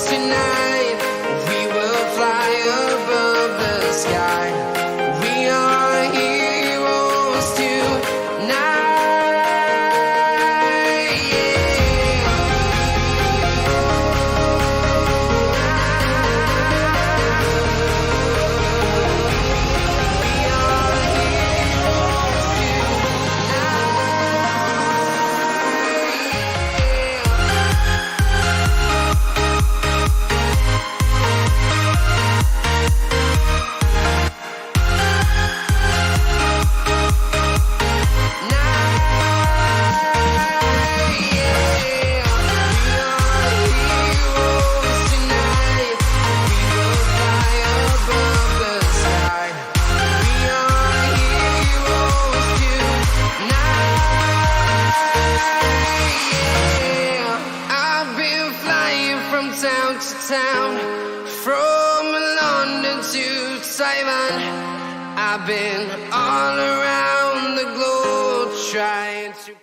tonight. We will fly above the sky. We are heroes tonight. Town to town, from London to Taiwan, I've been all around the globe trying to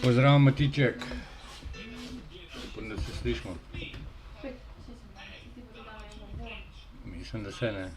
Pozdrav, Matiček. Upam, da se slišimo. Mislim, da se ne.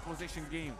possession game.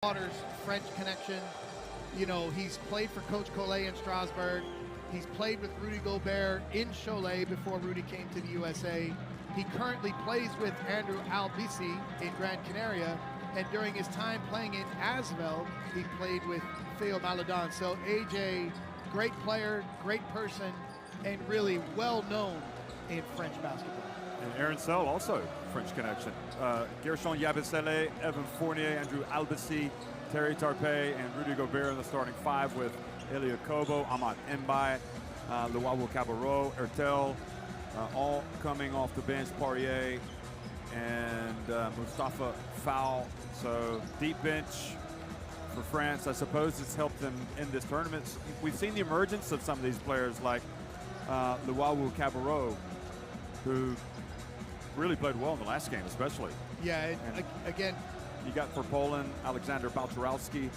Daughter's French connection. You know, he's played for Coach Collet in Strasbourg. He's played with Rudy Gobert in Cholet before Rudy came to the USA. He currently plays with Andrew Albisi in Gran Canaria, and during his time playing in Asvel, he played with Theo Maledon. So AJ, great player, great person, and really well known in French basketball. And Aaron Sell also French connection. Gershon Yabusele, Evan Fournier, Andrew Albisi, Terry Tarpey, and Rudy Gobert in the starting five with Elia Kobo, Ahmad Mbaye, Luawu Cabarro, Ertel, all coming off the bench, Poirier and Mustafa Fall. So deep bench for France. I suppose it's helped them in this tournament. We've seen the emergence of some of these players like Luawu Cabarro, who really played well in the last game, especially. Yeah, again, you got for Poland, Alexander Balczarowski,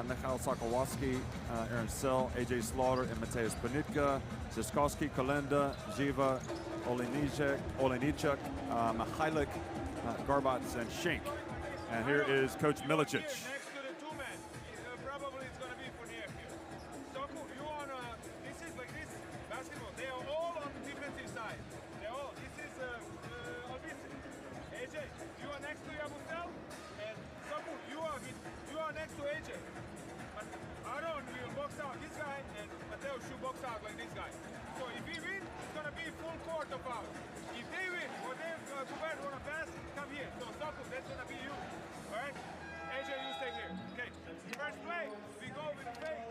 Michał Sokołowski, Aaron Sell, AJ Slaughter, and Mateusz Panitka, Ziskowski, Kalenda, Ziva, Olejniczak, Michalik, Garbats, and Schenk. And here is Coach Milicic. Next to the two-man, probably it's going to be Fournier here. Stoku, you on this is like this basketball. They are all on the defensive side. They're all. This is Albisi. AJ, you are next to Yabusel, and Stoku, you are next to AJ. But Aaron will box out this guy, and Mateo should box out like this guy. So if he wins, it's going to be full court of ours. If they win, or they Gobert want to pass, come here. So Stoku, that's going to be you. All right? AJ, you stay here. Okay. First play, we go with the fake.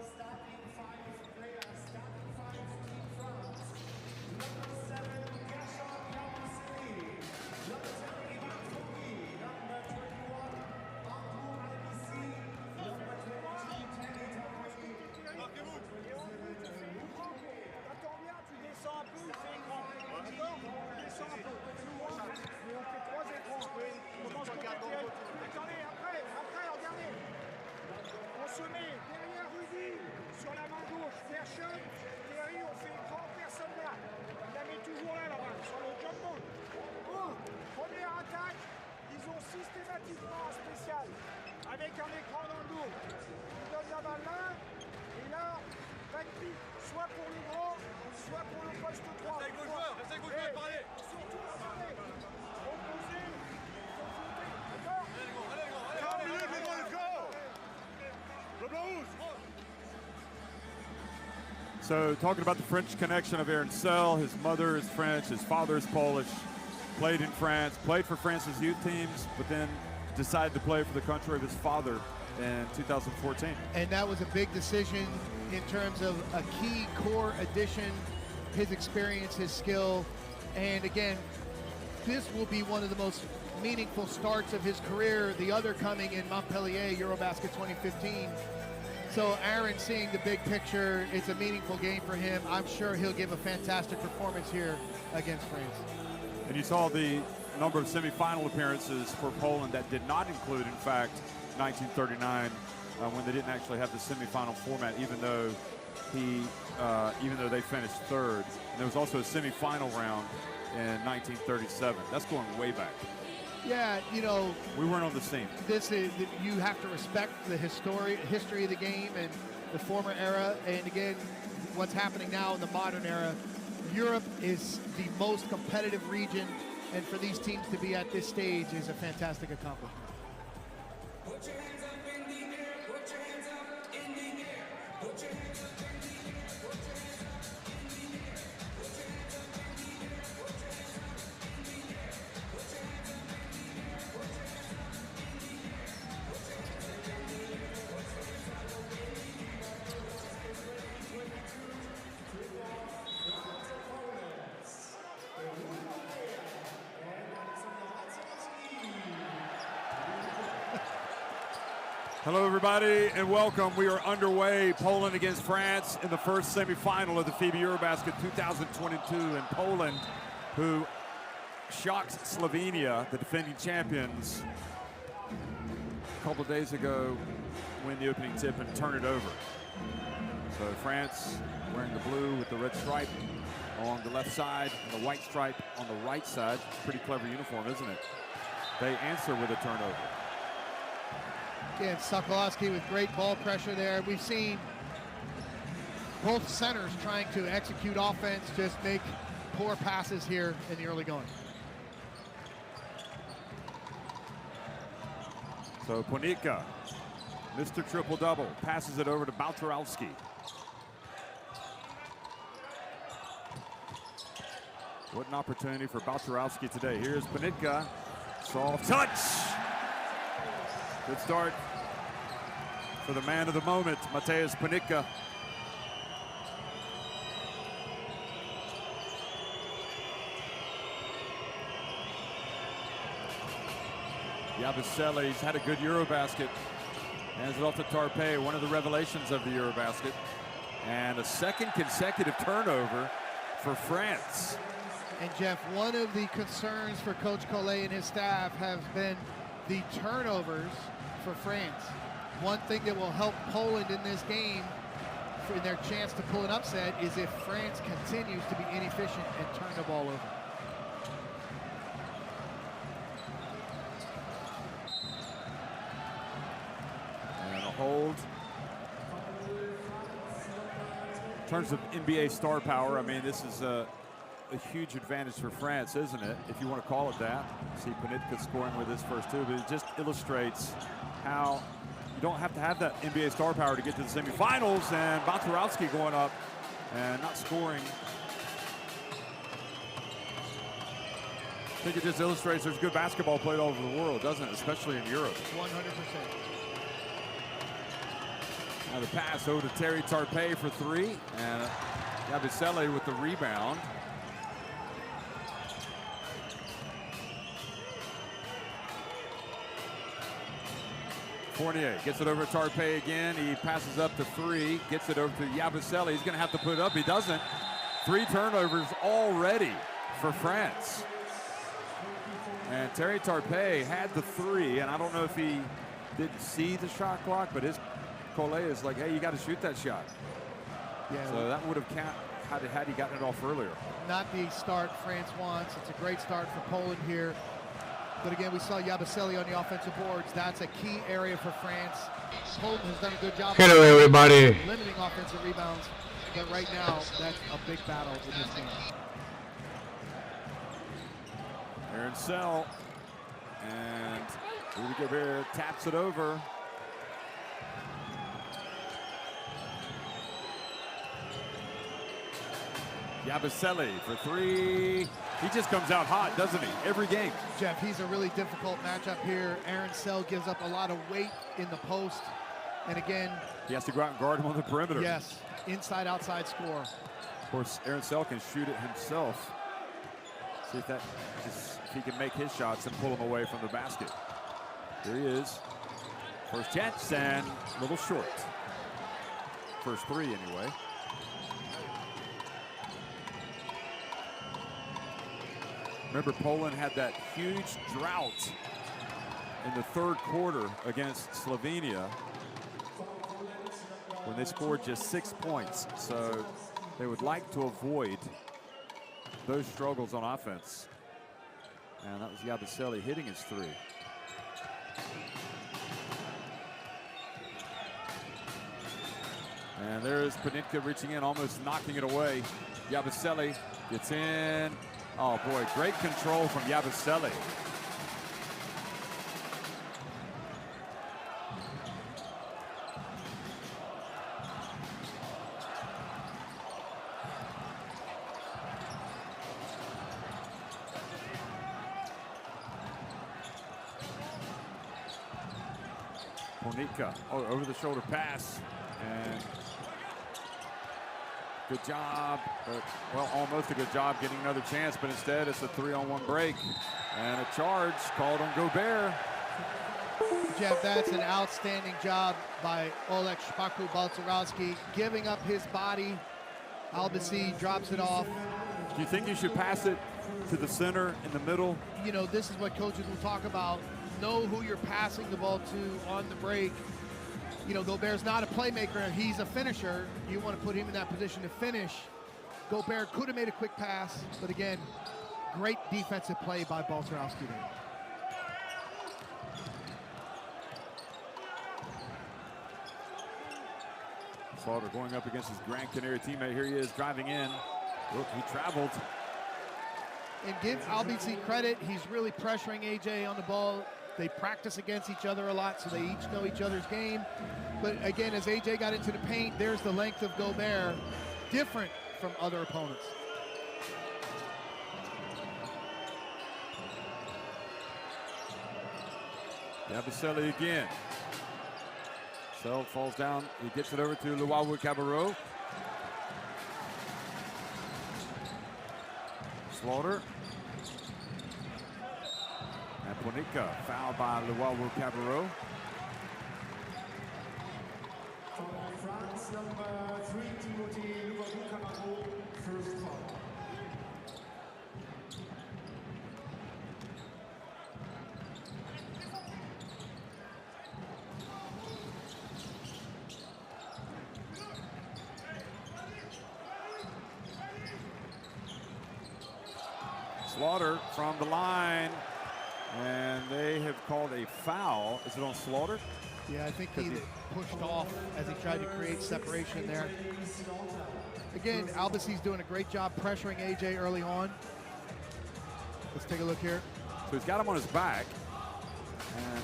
Attendez, après, regardez. On se met derrière Rudy, sur la main gauche, vers Sean. Terry, on fait écran, personne là. Il la met toujours là-bas, sur le jump ball. Oh, première attaque, ils ont systématiquement un spécial, avec un écran dans le dos. Ils donnent la balle là, et là, back pick, soit pour le grand, soit pour le poste 3. Restez avec vos joueurs, parlez. Surtout, attendez, opposé. So talking about the French connection of Aaron Sell, his mother is French, his father is Polish, played in France, played for France's youth teams, but then decided to play for the country of his father in 2014. And that was a big decision in terms of a key core addition, his experience, his skill, and again, this will be one of the most meaningful starts of his career, the other coming in Montpellier, EuroBasket 2015. So Aaron seeing the big picture, it's a meaningful game for him. I'm sure he'll give a fantastic performance here against France. And you saw the number of semifinal appearances for Poland that did not include, in fact, 1939, when they didn't actually have the semifinal format, even though they finished third. And there was also a semifinal round in 1937. That's going way back. Yeah, you know, we weren't on the scene. This is, you have to respect the history of the game and the former era, and again, what's happening now in the modern era. Europe is the most competitive region, and for these teams to be at this stage is a fantastic accomplishment. Put your hands up in the air, put your hands up in the air, put your hands up in the air, put your hands up in the air, put your hands up in the air, put your hands up in the air, put your hands up in the air, put your hands up in the air, put your hands up in the air, put your hands up in the Hello, everybody, and welcome. We are underway. Poland against France in the first semifinal of the FIBA EuroBasket 2022. And Poland, who shocked Slovenia, the defending champions, a couple of days ago, win the opening tip and turn it over. So France wearing the blue with the red stripe along the left side and the white stripe on the right side. Pretty clever uniform, isn't it? They answer with a turnover. Again, Sokolowski with great ball pressure there. We've seen both centers trying to execute offense, just make poor passes here in the early going. So Ponitka, Mr. Triple-Double, passes it over to Balcerowski. What an opportunity for Balcerowski today. Here's Ponitka, soft touch. Good start for the man of the moment, Mateusz Ponitka. Yabusele's had a good EuroBasket. Hands it off to Tarpe, one of the revelations of the EuroBasket. And a second consecutive turnover for France. And Jeff, one of the concerns for Coach Collet and his staff have been the turnovers for France. One thing that will help Poland in this game for their chance to pull an upset is if France continues to be inefficient and turn the ball over. And a hold. In terms of NBA star power, I mean, this is a huge advantage for France, isn't it? If you want to call it that. See Ponitka scoring with his first two, but it just illustrates how you don't have to have that NBA star power to get to the semifinals, and Balcerowski going up and not scoring. I think it just illustrates there's good basketball played all over the world, doesn't it? Especially in Europe. 100%. Now the pass over to Terry Tarpe for three, and Yabusele with the rebound. Fournier gets it over to Tarpe again. He passes up to three, gets it over to Yabusele. He's going to have to put it up. He doesn't. 3 turnovers already for France. And Terry Tarpe had the three, and I don't know if he didn't see the shot clock, but his Collet is like, hey, you got to shoot that shot. Yeah. So that would have counted had he gotten it off earlier. Not the start France wants. It's a great start for Poland here. But again, we saw Yabusele on the offensive boards. That's a key area for France. Poland has done a good job Hello, everybody. limiting offensive rebounds. But right now, that's a big battle in this game. Aaron Sell. And Rudy Gobert taps it over. Yabusele for three. He just comes out hot, doesn't he? Every game. Jeff, he's a really difficult matchup here. Aaron Sell gives up a lot of weight in the post. And again, He has to go out and guard him on the perimeter. yes, inside, outside score. Of course, Aaron Sell can shoot it himself. See if he can make his shots and pull him away from the basket. Here he is. First chance and a little short. First three anyway. Remember, Poland had that huge drought in the third quarter against Slovenia when they scored just 6 points. So they would like to avoid those struggles on offense. And that was Yabusele hitting his three. And there's Ponitka reaching in, almost knocking it away. Yabusele gets in. Oh boy, great control from Yabusele. Ponitka, over the shoulder pass, and good job, but, well, almost a good job getting another chance, but instead it's a 3-on-1 break. And a charge called on Gobert. Jeff, that's an outstanding job by Oleg Shpaku Balcerowski, giving up his body. Albasi drops it off. Do you think you should pass it to the center in the middle? You know, this is what coaches will talk about. Know who you're passing the ball to on the break. You know, Gobert's not a playmaker, he's a finisher. You want to put him in that position to finish. Gobert could have made a quick pass, but again, great defensive play by Balcerowski there. Slaughter going up against his Gran Canaria teammate. Here he is driving in. Look, he traveled. And give Albizzi credit, he's really pressuring AJ on the ball. They practice against each other a lot, so they each know each other's game. But again, as AJ got into the paint, there's the length of Gobert, different from other opponents. Yabusele again. Sell falls down. He gets it over to Luwawu-Cabarrot. Slaughter. And Ponica fouled by Luwawu-Cabarrot. France, number 3, Timothy Luwawu-Cabarrot, first foul. Slaughter from the line, and they have called a foul. Is it on Slaughter? Yeah, I think he pushed off as he tried to create separation there. Again, Albizi's doing a great job pressuring AJ early on. Let's take a look here. So he's got him on his back, and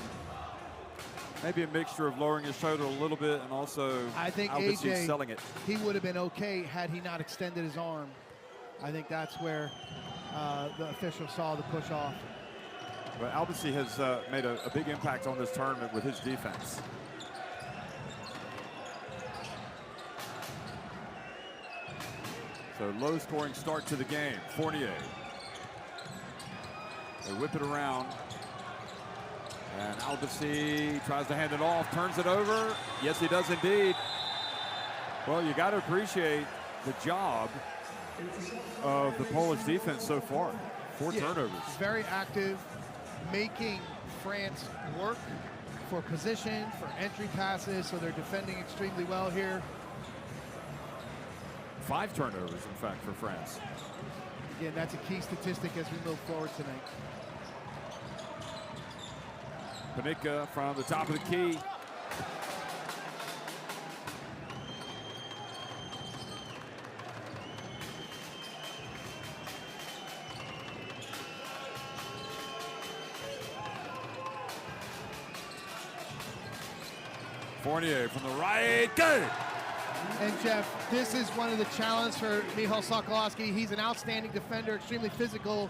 maybe a mixture of lowering his shoulder a little bit and also I think Albizi's AJ, selling it. he would have been okay had he not extended his arm. I think that's where the official saw the push off. But Albizi has made a big impact on this tournament with his defense. So low scoring start to the game. Fournier. They whip it around. And Albizi tries to hand it off, turns it over. Yes, he does indeed. Well, you got to appreciate the job of the Polish defense so far. 4 turnovers. Very active, making France work for position, for entry passes, so they're defending extremely well here. 5 turnovers, in fact, for France. Again, that's a key statistic as we move forward tonight. Ponica from the top of the key. Fournier from the right, good! And Jeff, this is one of the challenges for Michal Sokolowski. He's an outstanding defender, extremely physical,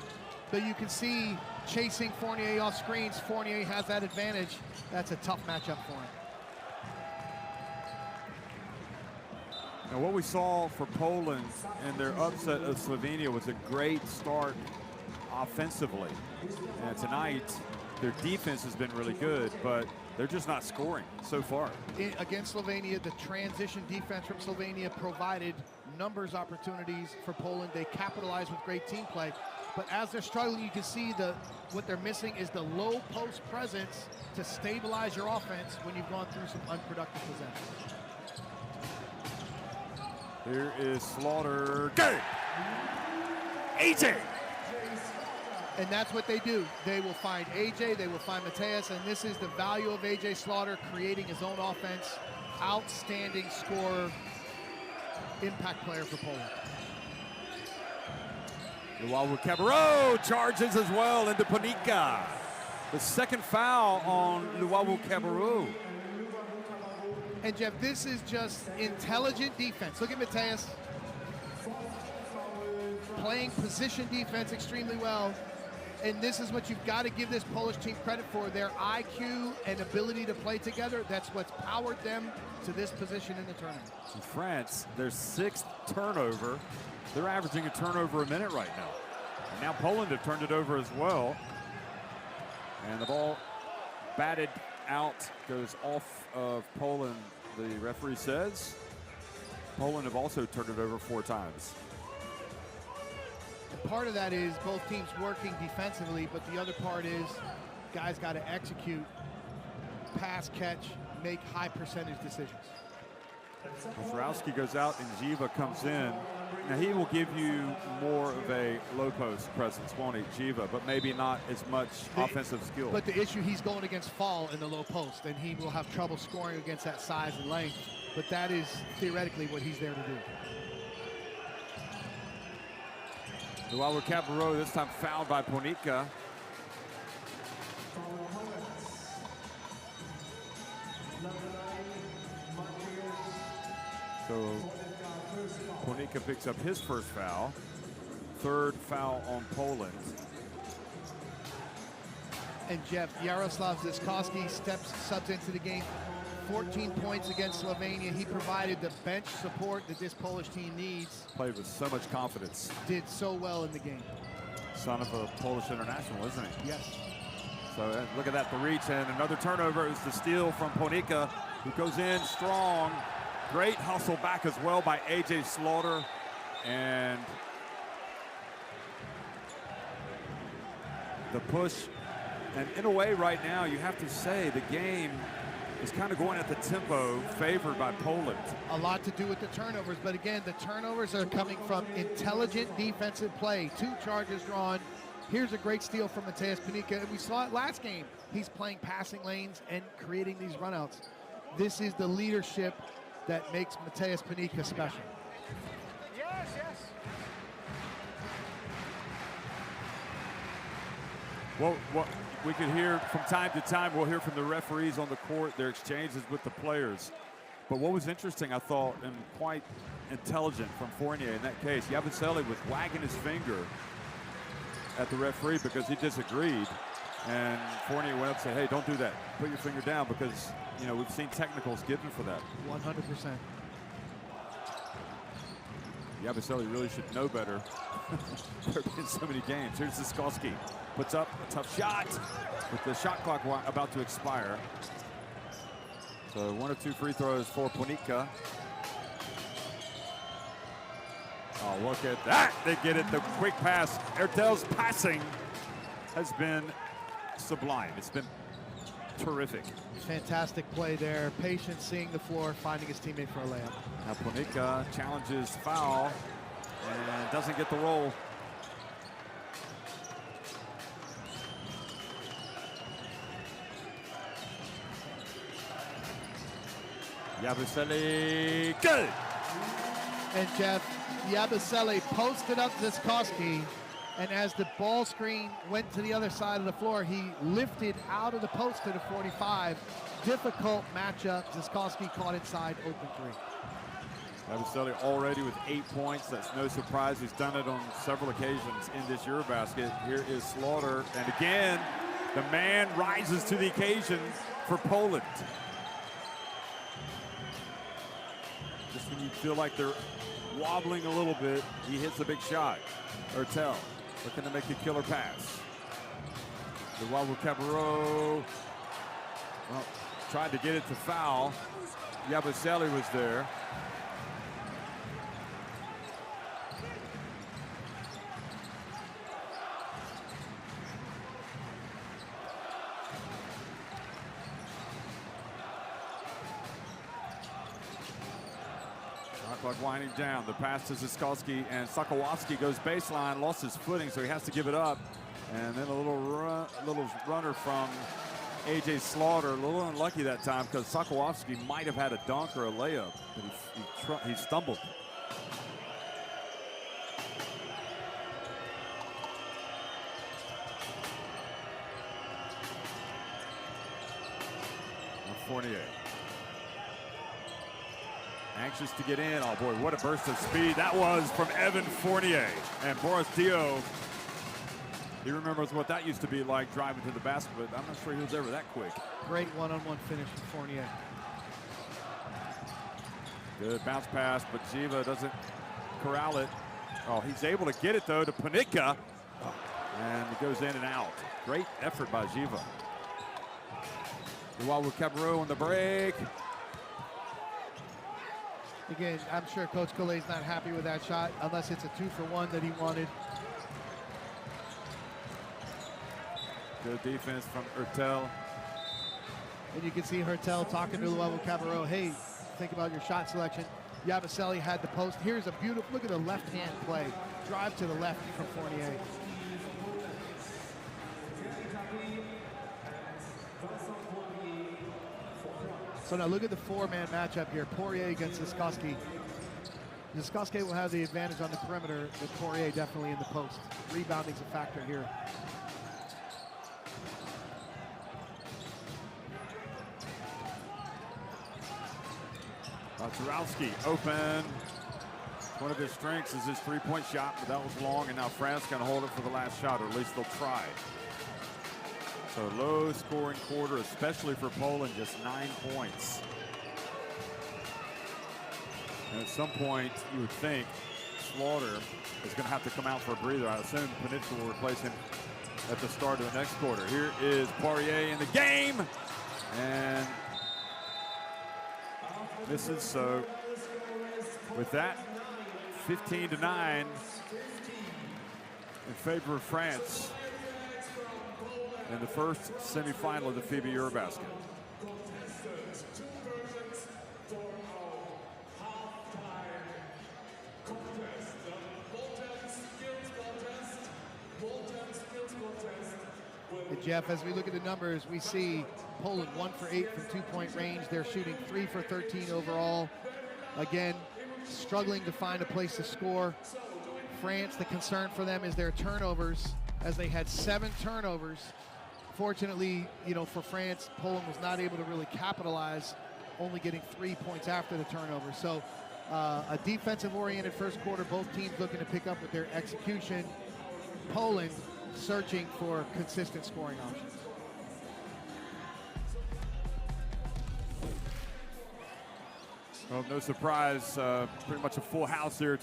but you can see chasing Fournier off screens. Fournier has that advantage. That's a tough matchup for him. Now what we saw for Poland in their upset of Slovenia was a great start offensively. And tonight, their defense has been really good, but they're just not scoring so far. Against Slovenia, the transition defense from Slovenia provided numbers opportunities for Poland. They capitalized with great team play. But as they're struggling, you can see what they're missing is the low post presence to stabilize your offense when you've gone through some unproductive possessions. Here is Slaughter. Good! AJ! And that's what they do. They will find AJ, they will find Mateus, and this is the value of AJ Slaughter, creating his own offense. Outstanding scorer, impact player for Poland. Luwawu-Cabarrot charges as well into Ponica. The second foul on Luwawu-Cabarrot. And Jeff, this is just intelligent defense. Look at Mateus. Playing position defense extremely well. And this is what you've got to give this Polish team credit for. Their IQ and ability to play together. That's what's powered them to this position in the tournament. In France, their 6th turnover. They're averaging a turnover a minute right now. And now Poland have turned it over as well. And the ball batted out, goes off of Poland, the referee says. Poland have also turned it over 4 times. And part of that is both teams working defensively, but the other part is guys got to execute, pass, catch, make high percentage decisions. Zrowski goes out and Jiva comes in. Now he will give you more of a low post presence, won't he, Jiva, but maybe not as much offensive skill. But the issue, he's going against Fall in the low post, and he will have trouble scoring against that size and length. but that is theoretically what he's there to do. Luau Cabarro this time fouled by Ponica. So Ponica picks up his first foul. Third foul on Poland. And Jeff, Jaroslav Ziskowski subs into the game. 14 points against Slovenia. He provided the bench support that this Polish team needs. Played with so much confidence. Did so well in the game. Son of a Polish international, isn't he? Yes. So look at that, the reach, and another turnover. Is the steal from Ponica, who goes in strong. Great hustle back as well by A.J. Slaughter. And the push. And in a way right now, you have to say the game is kind of going at the tempo favored by Poland. A lot to do with the turnovers, but again, the turnovers are coming from intelligent defensive play. 2 charges drawn. Here's a great steal from Mateusz Panika, and we saw it last game. He's playing passing lanes and creating these runouts. This is the leadership that makes Mateusz Panika special. Yes, yes. Well, what we could hear from time to time, we'll hear from the referees on the court, their exchanges with the players. But what was interesting, I thought, and quite intelligent from Fournier in that case, Yabusele was wagging his finger at the referee because he disagreed. And Fournier went up and said, hey, don't do that. Put your finger down, because, you know, we've seen technicals given for that. 100%. Yabusele really should know better. There have been so many games. Here's Ziskowski. Puts up a tough shot with the shot clock about to expire. So 1 of 2 free throws for Ponica. Oh, look at that. They get it, the quick pass. Ertel's passing has been sublime. It's been terrific. Fantastic play there. Patient, seeing the floor, finding his teammate for a layup. Now Ponica challenges foul and doesn't get the roll. Yabusele, good! And Jeff, Yabusele posted up Ziskowski, and as the ball screen went to the other side of the floor, he lifted out of the post to the 45. Difficult matchup. Ziskowski caught inside, open 3. Yabusele already with 8 points. That's no surprise. He's done it on several occasions in this EuroBasket. Here is Slaughter, and again, the man rises to the occasion for Poland. Just when you feel like they're wobbling a little bit, he hits a big shot. Ertel looking to make a killer pass. Luau Cabarro, well, tried to get it to foul. Yabusele was there. Clock winding down. The pass to Ziskowski, and Sokołowski goes baseline, lost his footing, so he has to give it up. And then a little runner from A.J. Slaughter. A little unlucky that time, because Sokołowski might have had a dunk or a layup, but he stumbled. Fournier. Anxious to get in. Oh boy, what a burst of speed that was from Evan Fournier. And Boris Dio, he remembers what that used to be like driving to the basket, but I'm not sure he was ever that quick. Great one-on-one finish from Fournier. Good bounce pass, but Jiva doesn't corral it. Oh, he's able to get it though to Panica. And it goes in and out. Great effort by Jiva. Luau Cabarro on the break. Again, I'm sure Coach Collet's not happy with that shot, unless it's a 2-for-1 that he wanted. Good defense from Ertel. And you can see Hertel talking to Luau Cabarro. Hey, think about your shot selection. Yabusele had the post. Here's a beautiful, look at the left-hand play. Drive to the left from Fournier. So now look at the four-man matchup here. Poirier against Ziskowski. Ziskowski will have the advantage on the perimeter, but Poirier definitely in the post. Rebounding's a factor here. Turowski open. One of his strengths is his three-point shot, but that was long, and now France can hold it for the last shot, or at least they'll try. So low-scoring quarter, especially for Poland, just 9 points. And at some point, you would think Slaughter is going to have to come out for a breather. I assume Peninsula will replace him at the start of the next quarter. Here is Poirier in the game, and misses. So with that, 15-9 in favor of France in the first semifinal of the FIBA EuroBasket. Jeff, as we look at the numbers, we see Poland 1 for 8 from two-point range. They're shooting 3 for 13 overall. Again, struggling to find a place to score. France, the concern for them is their turnovers, as they had 7 turnovers. Fortunately, you know, for France, Poland was not able to really capitalize, only getting 3 points after the turnover. So a defensive-oriented first quarter, both teams looking to pick up with their execution. Poland searching for consistent scoring options. Well, no surprise, pretty much a full house here.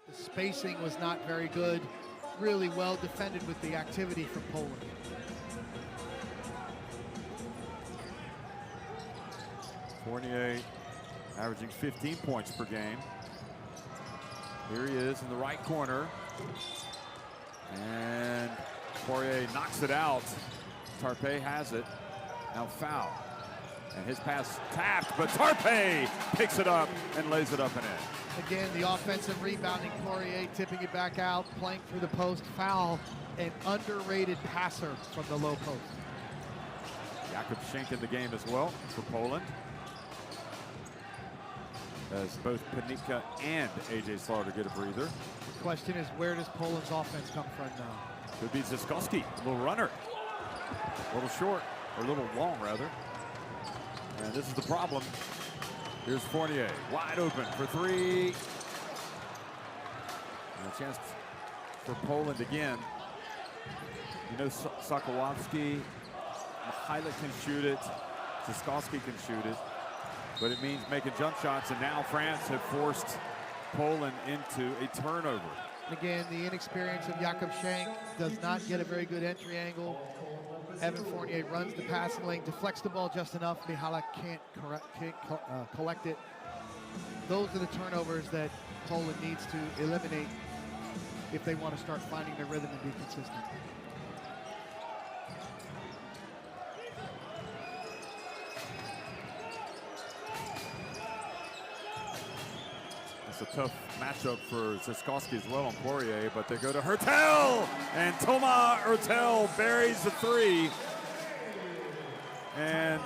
The spacing was not very good. Really well defended with the activity from Poland. Fournier averaging 15 points per game. Here he is in the right corner. And Poirier knocks it out. Tarpe has it. Now foul. And his pass tapped, but Tarpe picks it up and lays it up and in. Again, the offensive rebounding, Poirier tipping it back out, playing through the post, foul, an underrated passer from the low post. Jakub Schenk in the game as well for Poland, as both Panika and AJ Slaughter get a breather. The question is, where does Poland's offense come from now? Could be Ziskowski, a little runner. A little short, or a little long rather. And this is the problem. Here's Fournier, wide open for three. And a chance for Poland again. You know, Sokołowski, Mihajlik can shoot it, Ziskowski can shoot it, but it means making jump shots, and now France have forced Poland into a turnover. Again, the inexperience of Jakub Schenk does not get a very good entry angle. Evan Fournier runs the passing lane, deflects the ball just enough. Mihajlik can't collect it. Those are the turnovers that Poland needs to eliminate if they want to start finding their rhythm and be consistent. It's a tough matchup for Ziskowski as well on Poirier, but they go to Hurtel, and Thomas Hurtel buries the three. And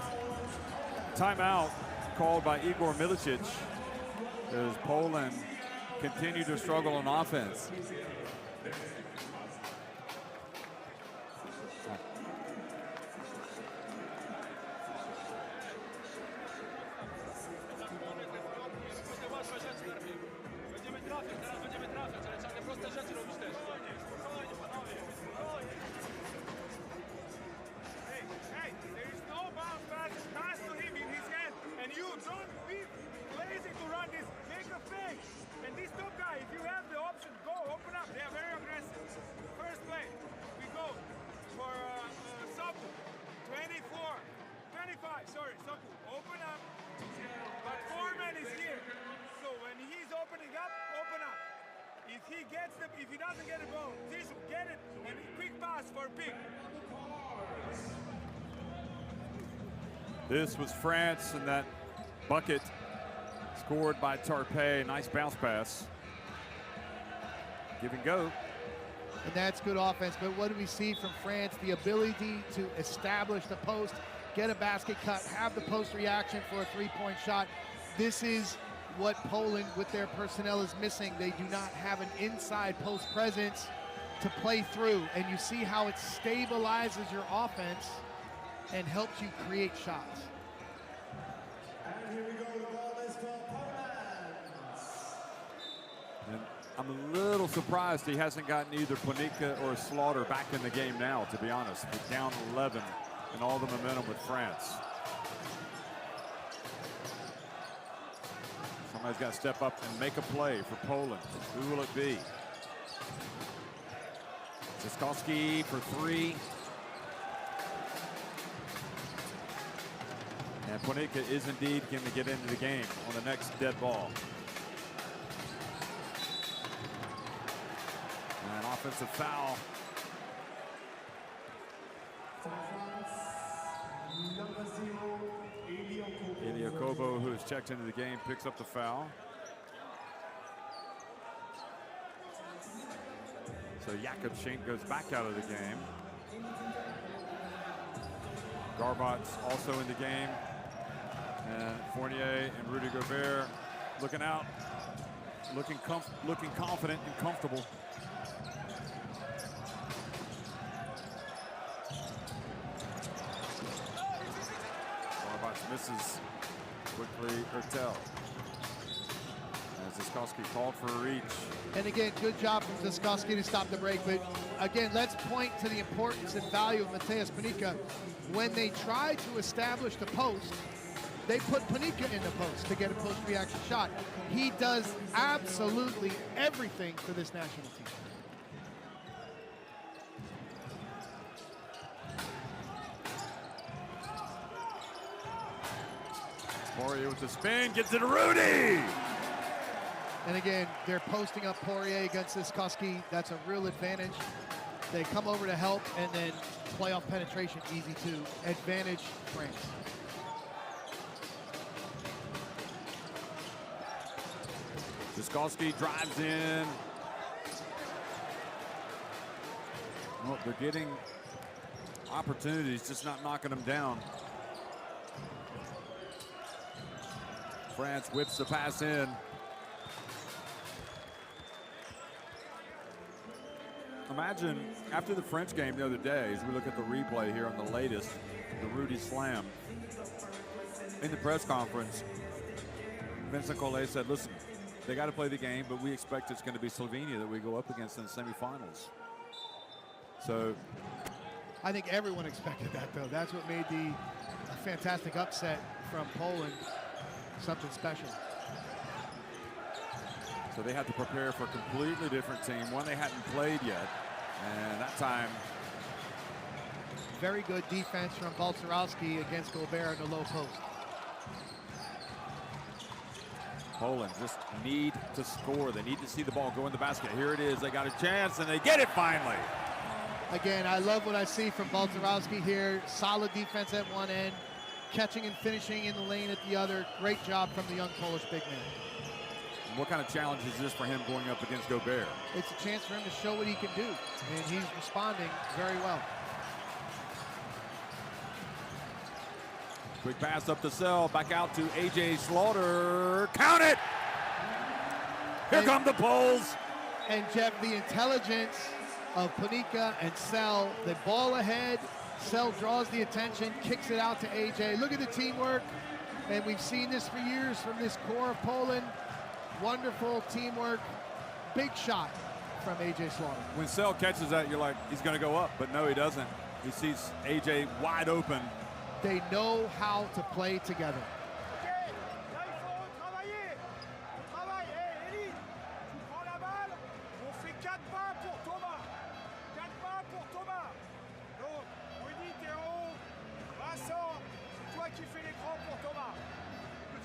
timeout called by Igor Milicic as Poland continue to struggle on offense. If he doesn't get a ball, Zizou, get it, and quick pass for Pick. This was France, and that bucket scored by Tarpey. Nice bounce pass. Give and go. And that's good offense, but what do we see from France? The ability to establish the post, get a basket cut, have the post reaction for a three-point shot. This is what Poland with their personnel is missing. They do not have an inside post presence to play through, and you see how it stabilizes your offense and helps you create shots. And here we go, the ball is for Poland. And I'm a little surprised he hasn't gotten either Panika or Slaughter back in the game now, to be honest. We're down 11 and all the momentum with France. Somebody's got to step up and make a play for Poland. Who will it be? Ziskowski for three. And Panika is indeed going to get into the game on the next dead ball. An offensive foul. Number 0, Eliakobo, who has checked into the game, picks up the foul. So Jakobczynski goes back out of the game. Garbot's also in the game. And Fournier and Rudy Gobert looking out, looking confident and comfortable. Garbot misses quickly. Hurtel. As Ziskowski called for a reach. And again, good job from Ziskowski to stop the break. But again, let's point to the importance and value of Mateusz Panika. When they try to establish the post, they put Panika in the post to get a post reaction shot. He does absolutely everything for this national team. Poirier with the spin, gets it to Rudy! And again, they're posting up Poirier against Ziskowski. That's a real advantage. They come over to help, and then playoff penetration easy too. Advantage France. Ziskowski drives in. Well, they're getting opportunities, just not knocking them down. France whips the pass in. Imagine after the French game the other day, as we look at the replay here on the latest, the Rudy slam. In the press conference, Vincent Collet said, listen, they got to play the game, but we expect it's going to be Slovenia that we go up against in the semifinals. So I think everyone expected that, though. That's what made the fantastic upset from Poland something special. So they had to prepare for a completely different team, one they hadn't played yet. And that time, very good defense from Balcerowski against Gobert in the low post. Poland just need to score. They need to see the ball go in the basket. Here it is. They got a chance, and they get it finally. Again, I love what I see from Balcerowski here. Solid defense at one end, catching and finishing in the lane at the other. Great job from the young Polish big man. What kind of challenge is this for him going up against Gobert? It's a chance for him to show what he can do, and he's responding very well. Quick pass up the cell, back out to A.J. Slaughter. Count it! Here come the Poles. And Jeff, the intelligence of Panika and Sel, the ball ahead, Sel draws the attention, kicks it out to AJ. Look at the teamwork, and we've seen this for years from this core of Poland. Wonderful teamwork, big shot from AJ Slaughter. When Sel catches that, you're like, he's gonna go up, but no, he doesn't. He sees AJ wide open. They know how to play together. Ok, là il faut travailler. On travaille. Hey, Elie, tu prends la balle, on fait 4 pas pour Thomas. 4 pas pour Thomas. Donc, Rudy, Théo, Vincent, c'est toi qui fais l'écran pour Thomas.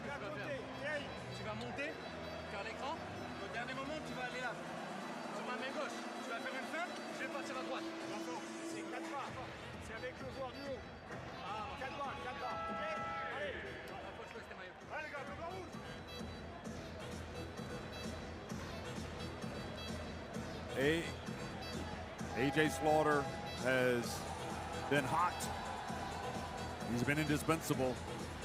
Tu vas à côté. Hey. Tu vas monter, faire l'écran. Au dernier moment, tu vas aller là. Sur ma main gauche. Tu vas faire une feinte, je vais partir à droite. Vincent, c'est 4 pas. C'est avec le joueur du haut. 4 pas, 4 pas. Ok. Allez. Rapproche-toi, c'était maillot. Allez les gars, le ballon rouge. A.J. Slaughter has been hot. He's been indispensable.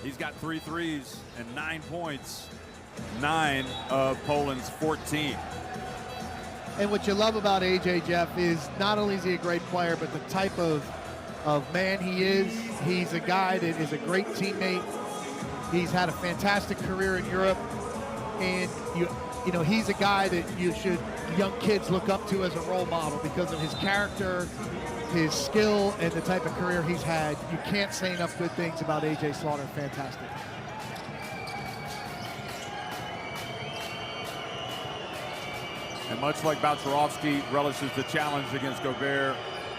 He's got 3 threes and 9 points. 9 of Poland's 14. And what you love about AJ, Jeff, is not only is he a great player, but the type of man he is. He's a guy that is a great teammate. He's had a fantastic career in Europe, and you know he's a guy that young kids look up to as a role model because of his character, his skill, and the type of career he's had. You can't say enough good things about AJ Slaughter. Fantastic. And much like Balcerovski relishes the challenge against Gobert,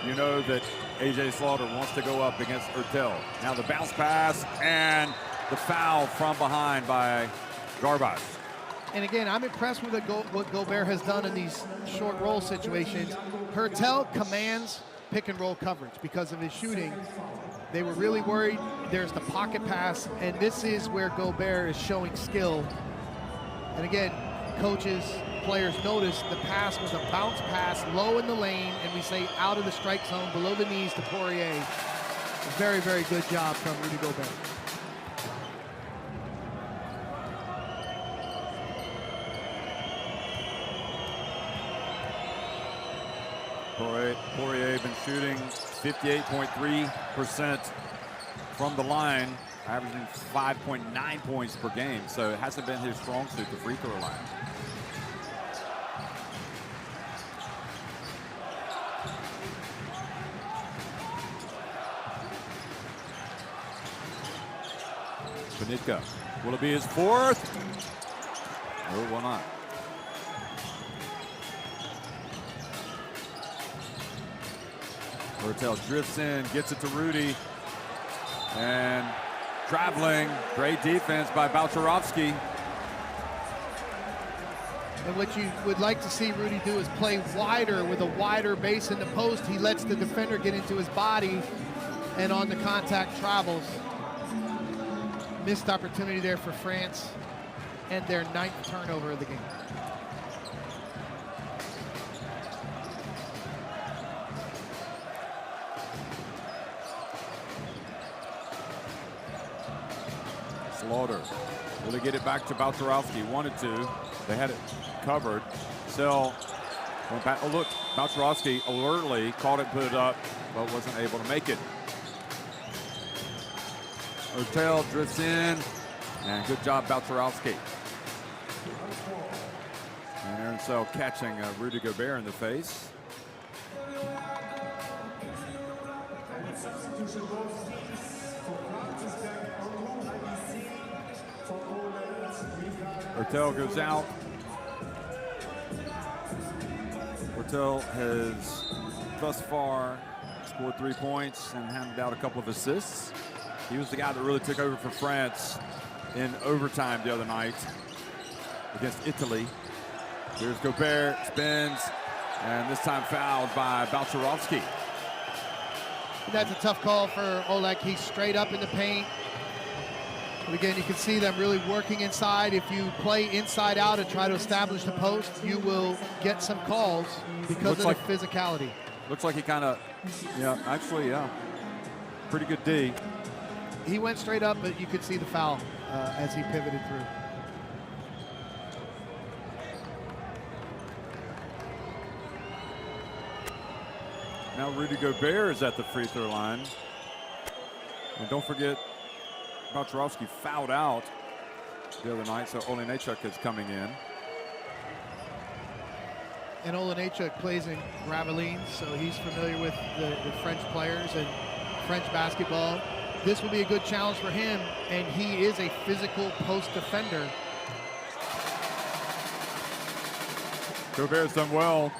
you know that A.J. Slaughter wants to go up against Ertel. Now the bounce pass and the foul from behind by Garbage. And again, I'm impressed with what Gobert has done in these short roll situations. Hertel commands pick and roll coverage because of his shooting. They were really worried. There's the pocket pass, and this is where Gobert is showing skill. And again, coaches, players notice the pass was a bounce pass low in the lane, and we say out of the strike zone, below the knees to Poirier. A very, very good job from Rudy Gobert. Poirier been shooting 58.3% from the line, averaging 5.9 points per game. So it hasn't been his strong suit, the free throw line. Panitka, will it be his 4th? No, it will not. Hertel drifts in, gets it to Rudy, and traveling. Great defense by Balcerovski. And what you would like to see Rudy do is play wider with a wider base in the post. He lets the defender get into his body, and on the contact travels. Missed opportunity there for France, and their 9th turnover of the game. Slaughter, will he get it back to Balcerovski? Wanted to. They had it covered. Sel went back. Oh, look, Balcerovski alertly caught it, put it up, but wasn't able to make it. Hertel drifts in, and good job, Balcerovski. And Aaron Sel catching Rudy Gobert in the face. Hertel goes out. Hertel has thus far scored 3 points and handed out a couple of assists. He was the guy that really took over for France in overtime the other night against Italy. Here's Gobert, spins, and this time fouled by Balcerovski. That's a tough call for Oleg. He's straight up in the paint. But again, you can see them really working inside. If you play inside out and try to establish the post, you will get some calls because of the physicality. Looks like he kind of, pretty good D. He went straight up, but you could see the foul as he pivoted through. Now Rudy Gobert is at the free throw line. And don't forget, Balcerowski fouled out the other night, so Olenechuk is coming in. And Olenechuk plays in Gravelines, so he's familiar with the French players and French basketball. This will be a good challenge for him, and he is a physical post defender. Gobert's done well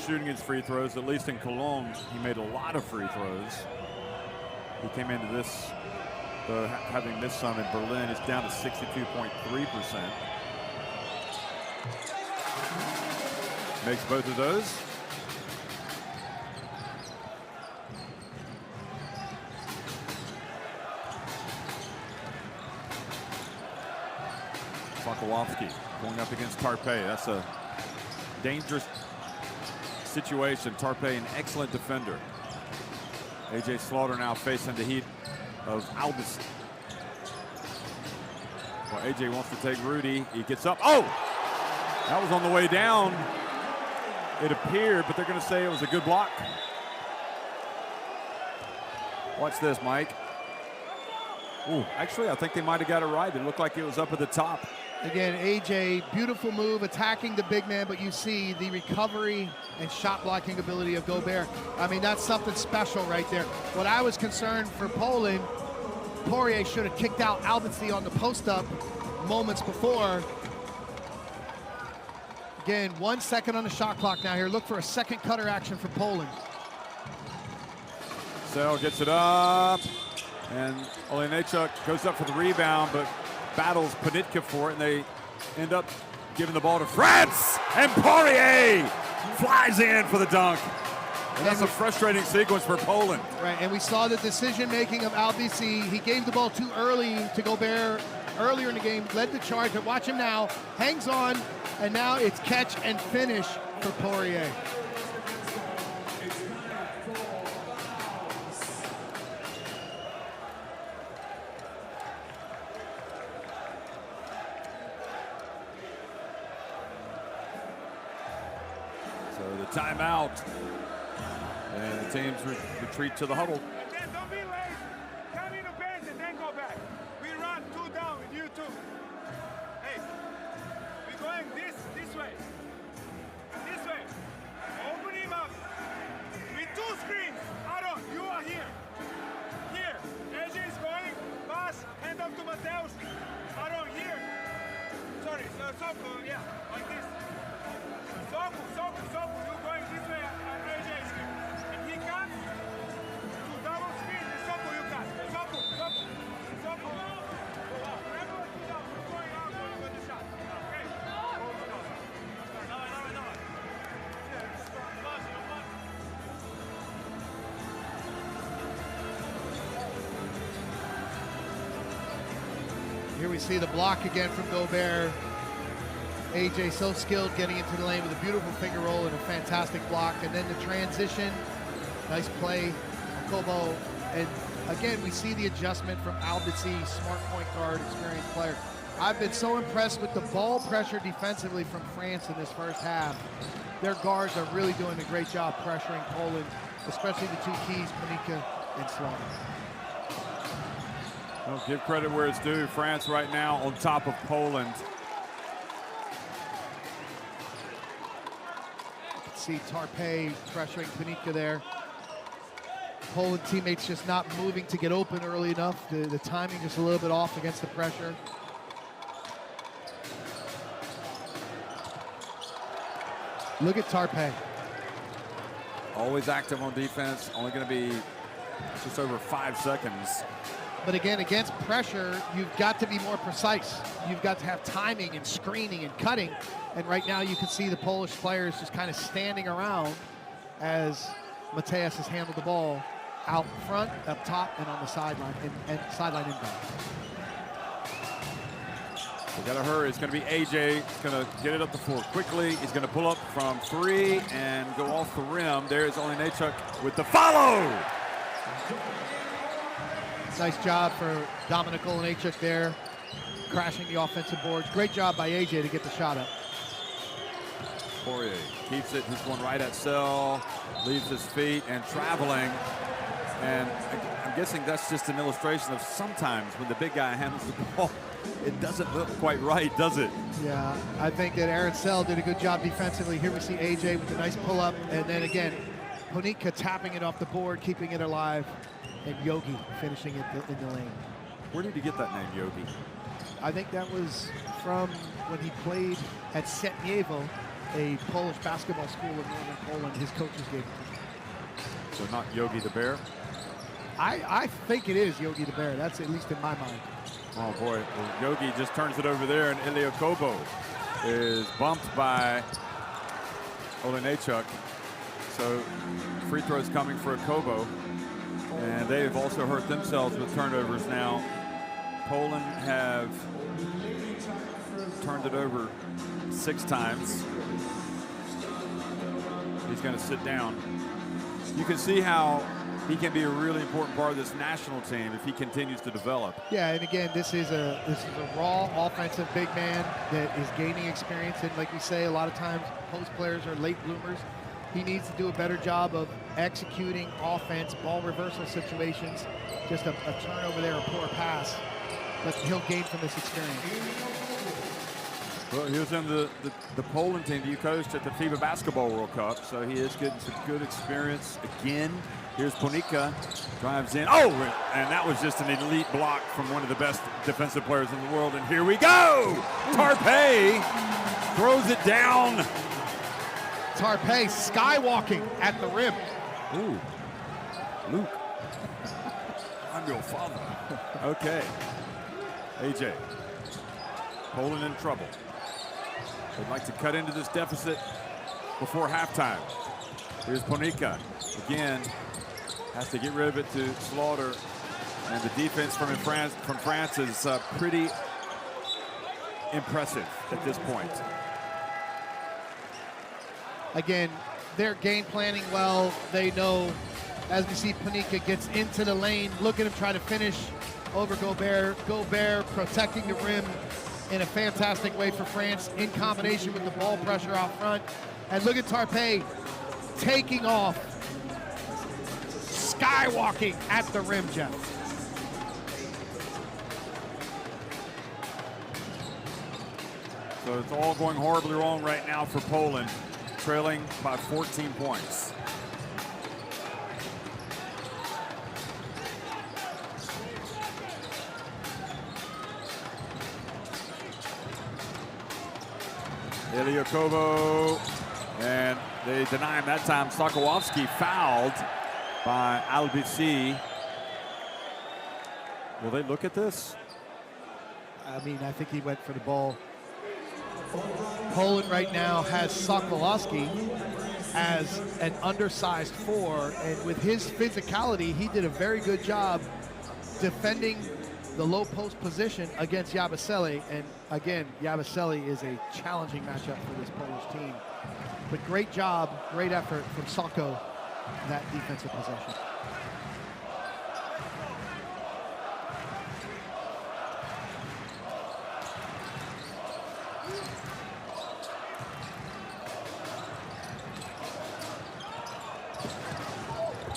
shooting his free throws, at least in Cologne. He made a lot of free throws. He came into this, having missed some in Berlin. It's down to 62.3%. Makes both of those. Sokolowski going up against Tarpe. That's a dangerous situation. Tarpe, an excellent defender. AJ Slaughter now facing the heat of Albus. Well, AJ wants to take Rudy. He gets up. Oh! That was on the way down. It appeared, but they're going to say it was a good block. Watch this, Mike. Ooh, actually, I think they might have got it right. It looked like it was up at the top. Again, AJ, beautiful move, attacking the big man, but you see the recovery and shot blocking ability of Gobert. I mean, that's something special right there. What I was concerned for Poland, Poirier should have kicked out Albincy on the post-up moments before. Again, 1 second on the shot clock now here. Look for a second cutter action for Poland. Sell gets it up, and Olenechuk goes up for the rebound, but battles Panitka for it, and they end up giving the ball to France, and Poirier flies in for the dunk. And that's a frustrating sequence for Poland. Right, and we saw the decision-making of Albisi. He gave the ball too early to Gobert earlier in the game, led the charge, but watch him now, hangs on, and now it's catch and finish for Poirier. So the timeout, and the teams retreat to the huddle. And then don't be lazy. Come in the bench and then go back. We run 2 down with you too. Hey, we're going this way. This way. Open him up. With 2 screens. Aaron, you are here. Here. AJ is going. Pass. Hand up to Mateus. Aaron, here. Sorry. Soku, yeah. Like this. Soku. You're going this way. AJ is here. And he comes to double screen. And Soku, you cut. Soku. Remember what you do. You're going out with the shot. Okay. Here we see the block again from Gobert. AJ so skilled getting into the lane with a beautiful finger roll and a fantastic block. And then the transition, nice play, Kobo. And again, we see the adjustment from Albitsi, smart point guard, experienced player. I've been so impressed with the ball pressure defensively from France in this first half. Their guards are really doing a great job pressuring Poland, especially the 2 keys, Panika and Slaughter. Well, give credit where it's due. France right now on top of Poland. See Tarpe pressuring Panika there. Poland teammates just not moving to get open early enough. The timing just a little bit off against the pressure. Look at Tarpe. Always active on defense. Only going to be just over 5 seconds. But again, against pressure, you've got to be more precise. You've got to have timing and screening and cutting. And right now you can see the Polish players just kind of standing around as Mateus has handled the ball out front, up top, and on the sideline, and sideline inbound. We gotta hurry. It's gonna be AJ. He's gonna get it up the floor quickly. He's gonna pull up from 3 and go off the rim. There's Olenechuk with the follow. Nice job for Dominic Olenechuk there, crashing the offensive boards. Great job by AJ to get the shot up. Poirier keeps it. He's going right at Sell, leaves his feet and traveling. And I'm guessing that's just an illustration of sometimes when the big guy handles the ball, it doesn't look quite right, does it? Yeah, I think that Aaron Sell did a good job defensively. Here we see AJ with a nice pull-up, and then again, Ponika tapping it off the board, keeping it alive, and Yogi finishing it in the lane. Where did you get that name, Yogi? I think that was from when he played at Setniewo, a Polish basketball school in northern Poland. His coaches gave it to him. So not Yogi the Bear? I think it is Yogi the Bear. That's at least in my mind. Oh boy, well, Yogi just turns it over there, and Ilya Kobo is bumped by Olenechuk. So free throws coming for Kobo, and they've also hurt themselves with turnovers now. Poland have turned it over 6 times. He's going to sit down. You can see how he can be a really important part of this national team if he continues to develop. Yeah, and again, this is a raw offensive big man that is gaining experience. And like we say, a lot of times post players are late bloomers. He needs to do a better job of executing offense, ball reversal situations, just a turnover there, a poor pass. But he'll gain from this experience. Well, he was in the Poland team that you coached at the FIBA Basketball World Cup, so he is getting some good experience again. Here's Ponika, drives in. Oh, and that was just an elite block from one of the best defensive players in the world. And here we go. Tarpe throws it down. Tarpe skywalking at the rim. Ooh, Luke, I'm your father. Okay, AJ, Poland in trouble. They'd like to cut into this deficit before halftime. Here's Ponika again. Has to get rid of it to Slaughter. And the defense from France is pretty impressive at this point. Again, they're game planning well. They know, as we see Ponika gets into the lane, look at him try to finish over Gobert. Gobert protecting the rim in a fantastic way for France in combination with the ball pressure out front. And look at Tarpe taking off, skywalking at the rim, Jeff. So it's all going horribly wrong right now for Poland, trailing by 14 points. Ilya Kobo, and they deny him that time. Sokolowski fouled by Albisi. Will they look at this? I mean, I think he went for the ball. Poland right now has Sokolowski as an undersized 4, and with his physicality, he did a very good job defending the low post position against Yabusele. And again, Yabusele is a challenging matchup for this Polish team. But great job, great effort from Soko in that defensive possession.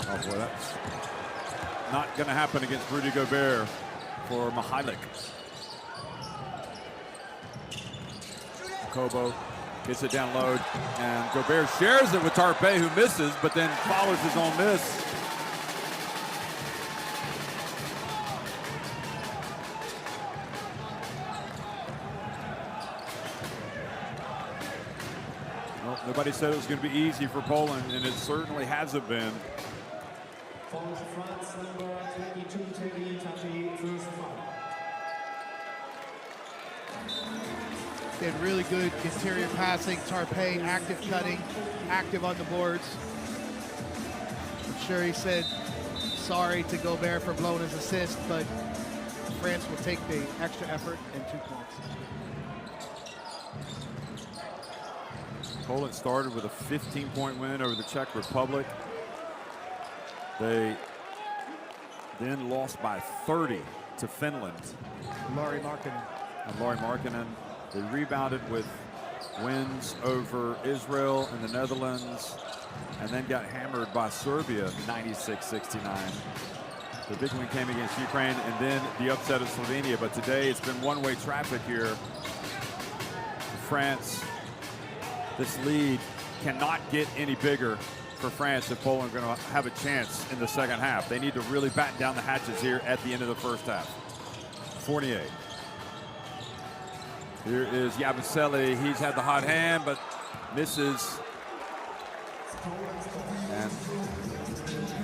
Oh boy, that's not going to happen against Rudy Gobert for Mihalik. Kobo gets it down low, and Gobert shares it with Tarpe, who misses, but then follows his own miss. Well, nobody said it was going to be easy for Poland, and it certainly hasn't been. France, number 22, Teddy Tachi, first foul. They had really good interior passing. Tarpe active cutting, active on the boards. I'm sure he said sorry to Gobert for blowing his assist, but France will take the extra effort and 2 points. Poland started with a 15-point win over the Czech Republic. They then lost by 30 to Finland. Lauri Markkanen. And Lauri Markkanen. They rebounded with wins over Israel and the Netherlands, and then got hammered by Serbia 96-69. The big win came against Ukraine, and then the upset of Slovenia. But today it's been one-way traffic here. France, this lead cannot get any bigger for France if Poland are going to have a chance in the second half. They need to really batten down the hatches here at the end of the first half. Fournier. Here is Yabusele. He's had the hot hand, but misses. And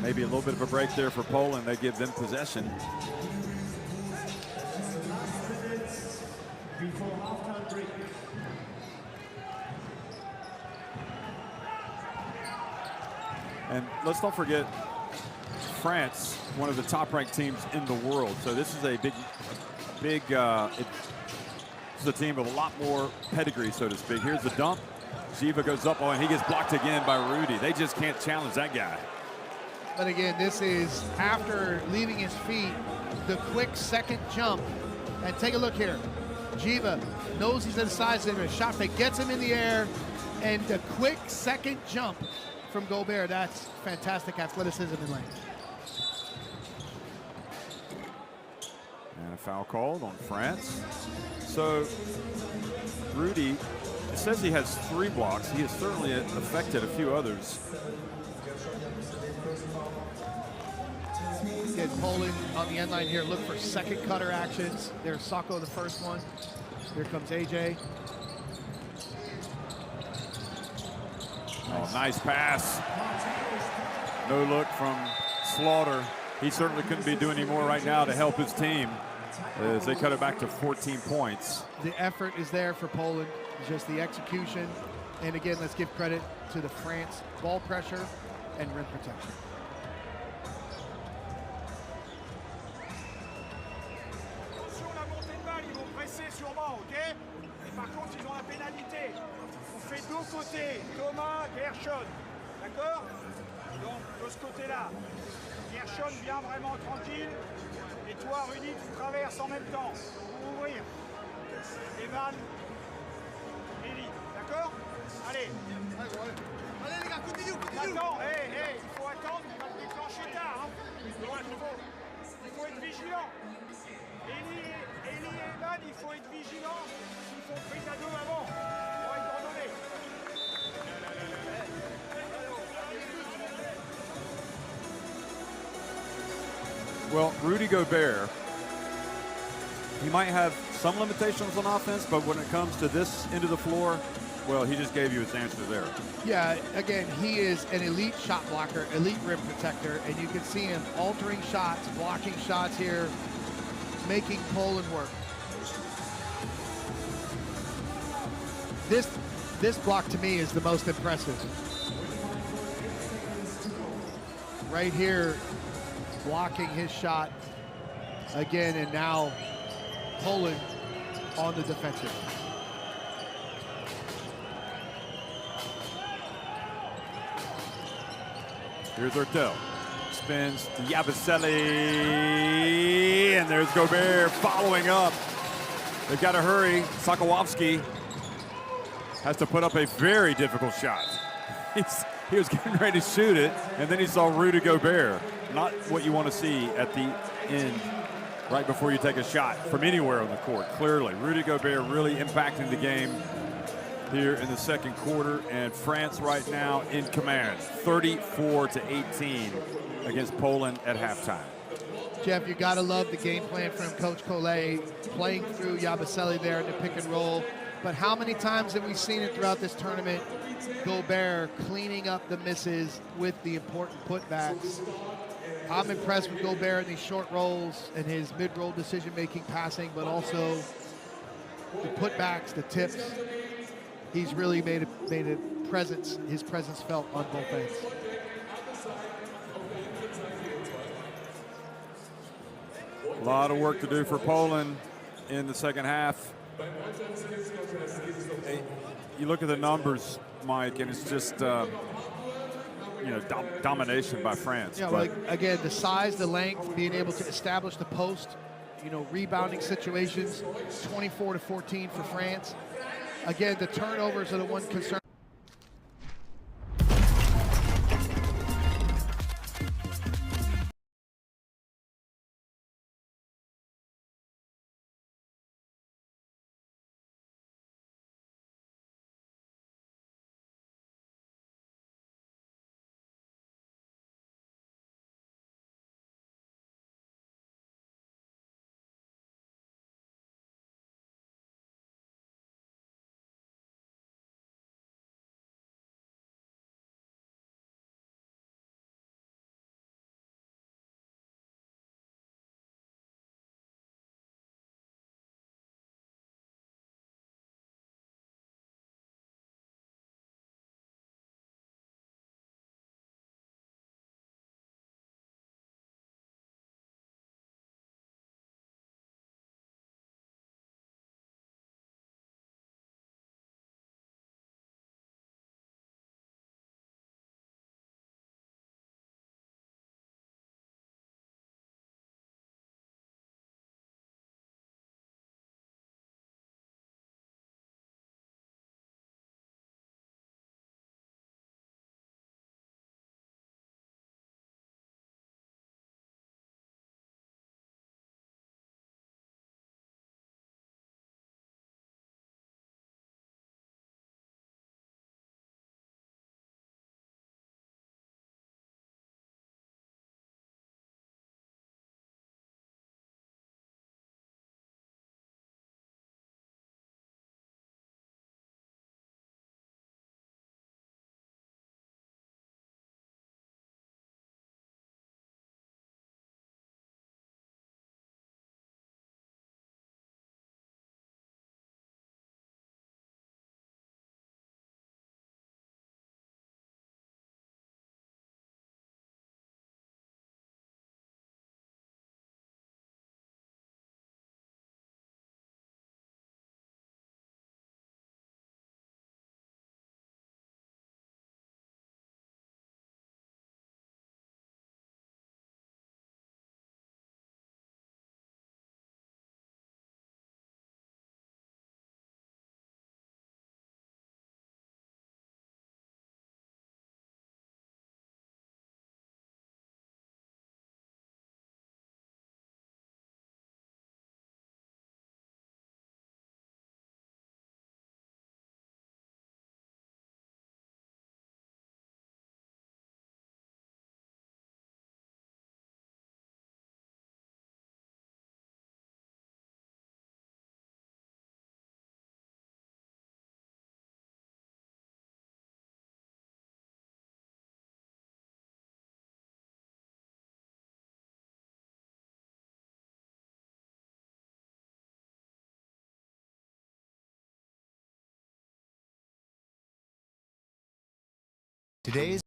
maybe a little bit of a break there for Poland. They give them possession. Before halftime break. And let's not forget, France, one of the top-ranked teams in the world. So this is a this is a team with a lot more pedigree, so to speak. Here's the dump. Jiva goes up, and he gets blocked again by Rudy. They just can't challenge that guy. But again, this is after leaving his feet, the quick second jump. And take a look here. Jiva knows he's inside, so a shot that gets him in the air, and the quick second jump from Gobert. That's fantastic athleticism in lane. And a foul called on France. So Rudy, it says he has 3 blocks. He has certainly affected a few others. Again, Poland on the end line here. Look for second cutter actions. There's Sacco, the first one. Here comes AJ. Oh, nice pass. No look from Slaughter. He certainly couldn't be doing any more right now to help his team as they cut it back to 14 points. The effort is there for Poland, just the execution. And again, let's give credit to the France ball pressure and rim protection. Sur la montée de balle, ils vont presser sûrement, ok? Et par contre, ils ont la pénalité. On fait 2 côtés, Thomas, Gershon. D'accord? Donc, de ce côté-là, Gershon vient vraiment tranquille. Et toi, Rudy, tu traverses en même temps pour ouvrir. Evan, Eli, d'accord? Allez. Allez les gars, continue. Attends, il faut attendre, il va le déclencher tard. Hein. Il faut être vigilant. Eli et Evan, il faut être vigilant. Ils font prise à 2 avant. On va être ordonné. Well, Rudy Gobert, he might have some limitations on offense, but when it comes to this end of the floor, well, he just gave you his answer there. Yeah, again, he is an elite shot blocker, elite rim protector, and you can see him altering shots, blocking shots here, making Poland work. This block to me is the most impressive. Right here, blocking his shot again, and now Poland on the defensive. Here's Ertel. Spins to Yabusele, and there's Gobert following up. They've got to hurry. Sokolowski has to put up a very difficult shot. He was getting ready to shoot it, and then he saw Rudy Gobert. Not what you want to see at the end, right before you take a shot from anywhere on the court. Clearly, Rudy Gobert really impacting the game here in the second quarter, and France right now in command, 34-18 against Poland at halftime. Jeff, you got to love the game plan from Coach Collet, playing through Yabusele there in the pick and roll. But how many times have we seen it throughout this tournament? Gobert cleaning up the misses with the important putbacks. I'm impressed with Gobert in these short rolls and his mid-roll decision-making passing, but also the putbacks, the tips. He's really made his presence felt on both ends. A lot of work to do for Poland in the second half. You look at the numbers, Mike, and it's just domination by France. Yeah, well, again, the size, the length, being able to establish the post, rebounding situations, 24-14 for France. Again, the turnovers are the one concern. Today's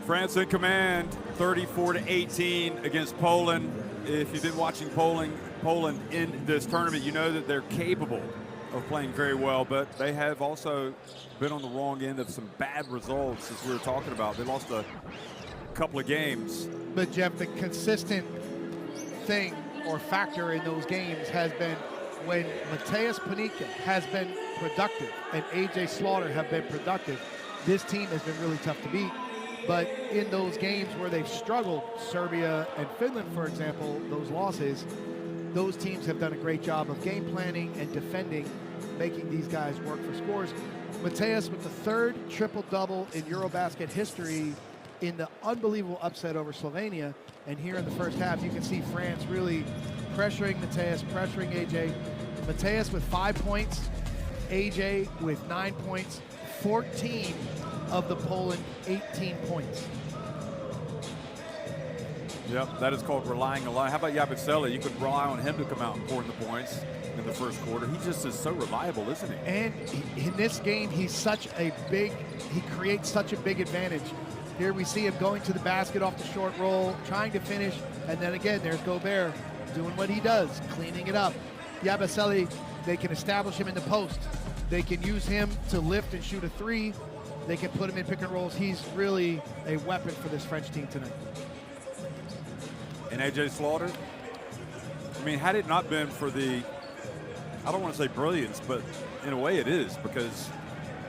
France in command, 34-18 against Poland. If you've been watching Poland in this tournament, you know that they're capable of playing very well, but they have also been on the wrong end of some bad results, as we were talking about. They lost a couple of games. But Jeff, the consistent thing or factor in those games has been when Mateus Panika has been productive and AJ Slaughter have been productive, this team has been really tough to beat. But in those games where they've struggled, Serbia and Finland, for example, those losses, those teams have done a great job of game planning and defending, making these guys work for scores. Mateus with the third triple-double in EuroBasket history in the unbelievable upset over Slovenia. And here in the first half, you can see France really pressuring Mateus, pressuring AJ. Mateus with 5 points, AJ with 9 points, 14 of the Poland 18 points. Yep, that is called relying a lot. How about Yabusele? You could rely on him to come out and pour in the points in the first quarter. He just is so reliable, isn't he? And in this game, he creates such a big advantage. Here we see him going to the basket off the short roll, trying to finish, and then again, there's Gobert doing what he does, cleaning it up. Yabusele, they can establish him in the post. They can use him to lift and shoot a three. They can put him in pick and rolls. He's really a weapon for this French team tonight. And AJ Slaughter, I mean, had it not been for the, I don't want to say brilliance, but in a way it is, because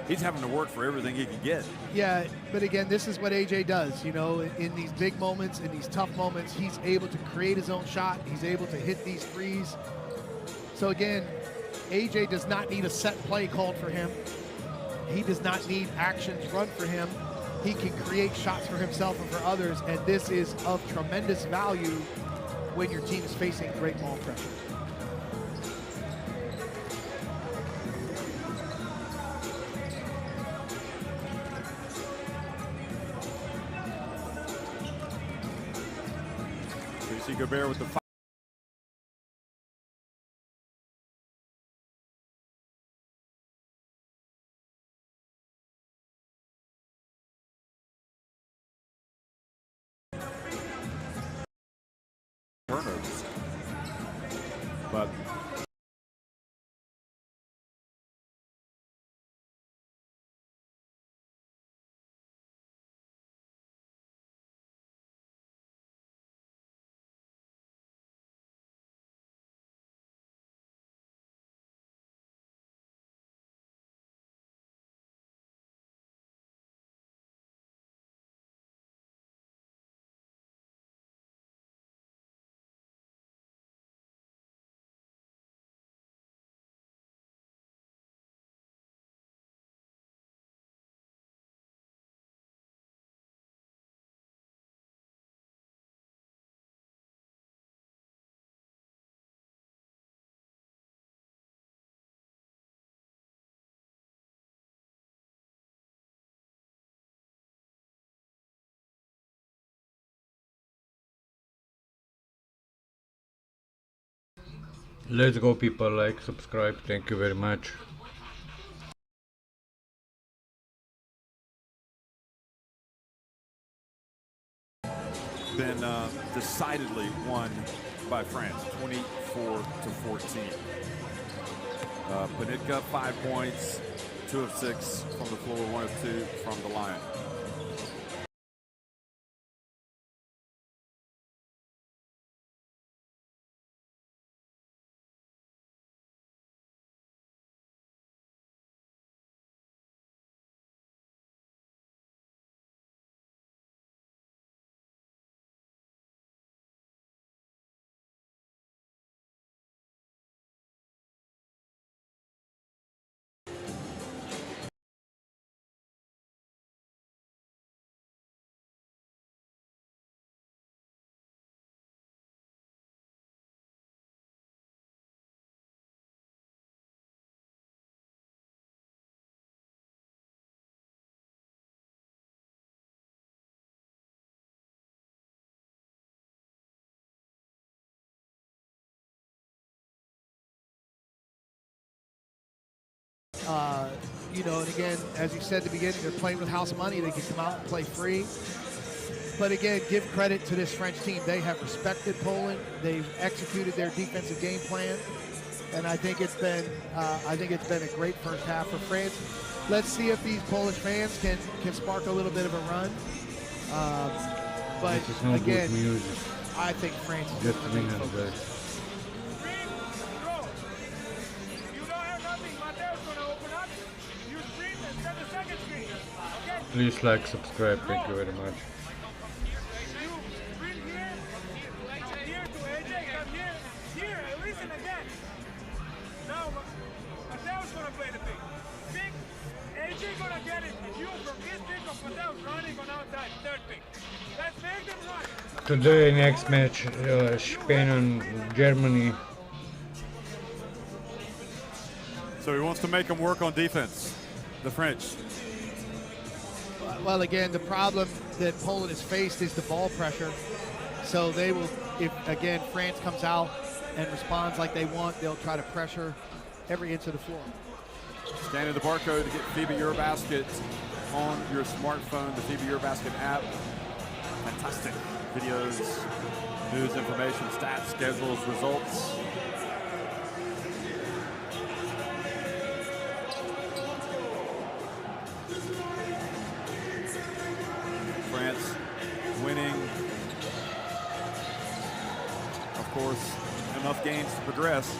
he's having to work for everything he can get. Yeah, but again, this is what AJ does. You know, in these big moments, in these tough moments, he's able to create his own shot. He's able to hit these threes. So again, AJ does not need a set play called for him. He does not need actions run for him. He can create shots for himself and for others, and this is of tremendous value when your team is facing great ball pressure. So you see Gobert with the turnovers. But Let's go, people. Like, subscribe. Thank you very much. been decidedly won by France, 24-14. Panika, 5 points, 2 of 6 from the floor, 1 of 2 from the line. You know, and again, as you said at the beginning, they're playing with house money. They can come out and play free. But again, give credit to this French team. They have respected Poland. They've executed their defensive game plan, and I think it's been a great first half for France. Let's see if these Polish fans can spark a little bit of a run. But This is no again, good music. I think France is Just going to be ring on focused. that. You don't have nothing. Mateo's gonna open up. You sprint and set the second screen. Okay? Please like, subscribe. Thank you very much. You sprint here to AJ, come here, listen again. Now, Mateo's gonna play the pick. Pick, AJ gonna get it. You from this pick of Mateo's running on outside, third pick. Let's make them run. Today, next match, Spain and Germany. So he wants to make them work on defense, the French. Well, again, the problem that Poland has faced is the ball pressure. So they will, if again France comes out and responds like they want, they'll try to pressure every inch of the floor. Scanning the barcode to get FIBA EuroBasket on your smartphone, the FIBA EuroBasket app. Fantastic videos, news, information, stats, schedules, results. France winning, of course, enough games to progress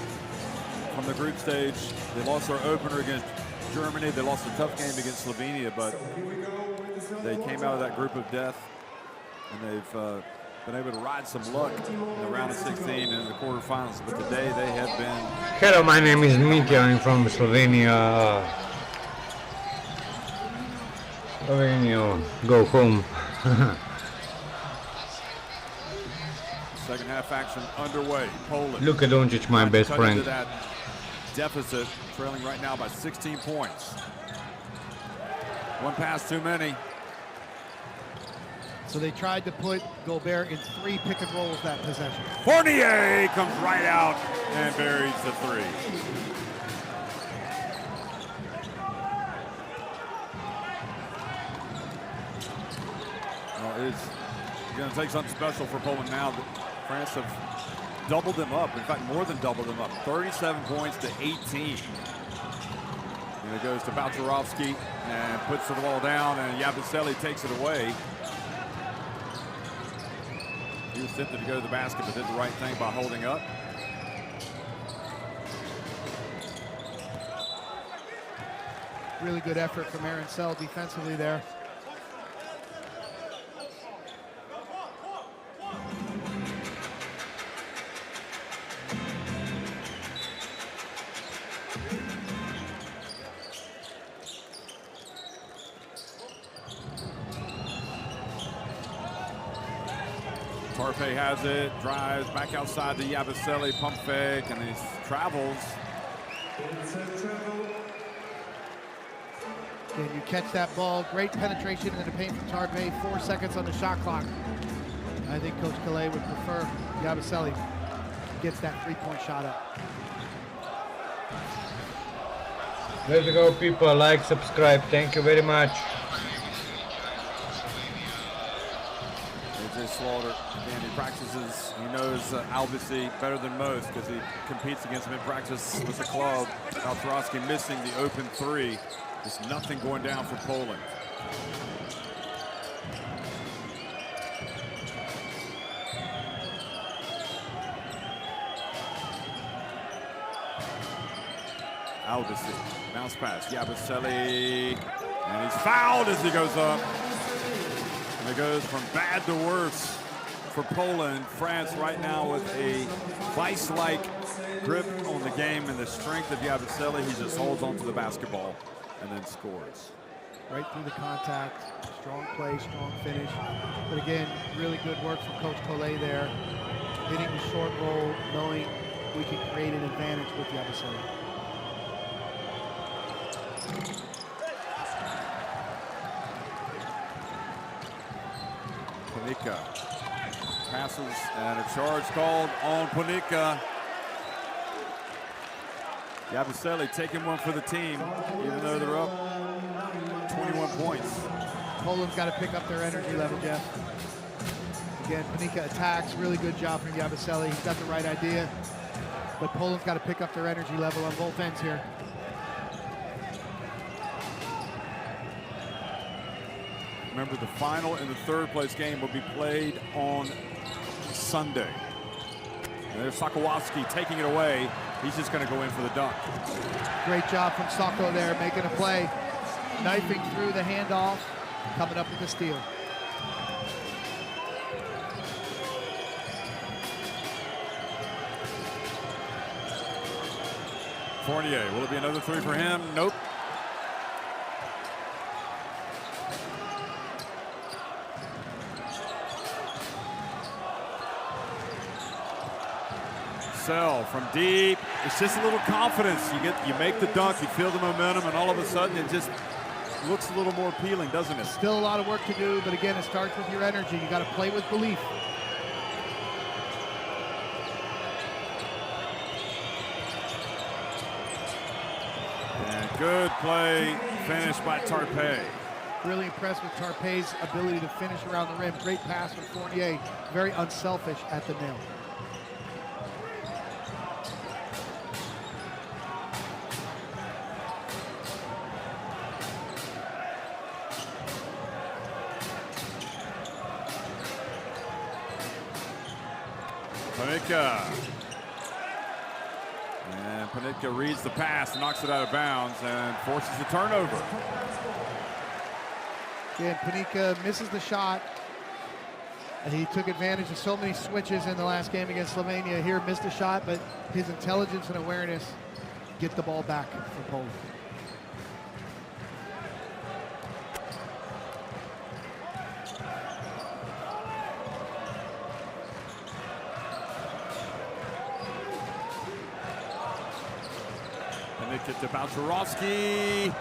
from the group stage. They lost their opener against Germany. They lost a tough game against Slovenia, but they came out of that group of death, and they've been able to ride some luck in the round of 16 and in the quarterfinals. But today they have been. Hello, my name is Mitya. I'm from Slovenia. Slovenia, go home. Second half action underway. Poland. Luka Doncic, my trying to best cut friend. into that deficit, trailing right now by 16 points. One pass too many. So they tried to put Gobert in 3 pick and rolls that possession. Fournier comes right out and buries the three. Well, it's going to take something special for Poland now that France have doubled them up. In fact, more than doubled them up. 37 points to 18. And it goes to Balcerovski and puts the ball down, and Yabusele takes it away. He was tempted to go to the basket, but did the right thing by holding up. Really good effort from Aaron Sell defensively there. Tarpe has it, drives back outside to Yabusele, pump fake, and he travels. Can you catch that ball? Great penetration into the paint from Tarpe. 4 seconds on the shot clock. I think Coach Calais would prefer Yabusele gets that 3-point shot up. Let's go, people. Like, subscribe. Thank you very much. AJ Slaughter, again, he practices, he knows Albisi better than most because he competes against him in practice with the club. Balcerovski missing the open three. There's nothing going down for Poland. Albisi, bounce pass, Yabusele, and he's fouled as he goes up. And it goes from bad to worse for Poland. France right now with a vice-like grip on the game, and the strength of Yabusele, he just holds onto the basketball and then scores. Right through the contact, strong play, strong finish. But again, really good work from Coach Collet there. Hitting the short roll, knowing we can create an advantage with Yabusele. Panika passes, and a charge called on Panika. Yabusele taking one for the team, even though they're up 21 points. Poland's got to pick up their energy level, Jeff. Again, Panika attacks. Really good job from Yabusele. He's got the right idea. But Poland's got to pick up their energy level on both ends here. Remember, the final and the third place game will be played on Sunday. And there's Sakowski taking it away. He's just going to go in for the dunk. Great job from Sako there, making a play. Knifing through the handoff, coming up with the steal. Fournier, will it be another three for him? Nope. Sell from deep. It's just a little confidence. You make the dunk, you feel the momentum, and all of a sudden it just looks a little more appealing, doesn't it? Still a lot of work to do, but again, it starts with your energy. You got to play with belief. And good play, finish by Tarpe. Really impressed with Tarpe's ability to finish around the rim. Great pass from Fournier. Very unselfish at the nail. Panika. And Panika reads the pass, knocks it out of bounds, and forces the turnover. Again, Panika misses the shot. And he took advantage of so many switches in the last game against Slovenia. Here, missed a shot, but his intelligence and awareness get the ball back for Poland. Panika to Balcerowski.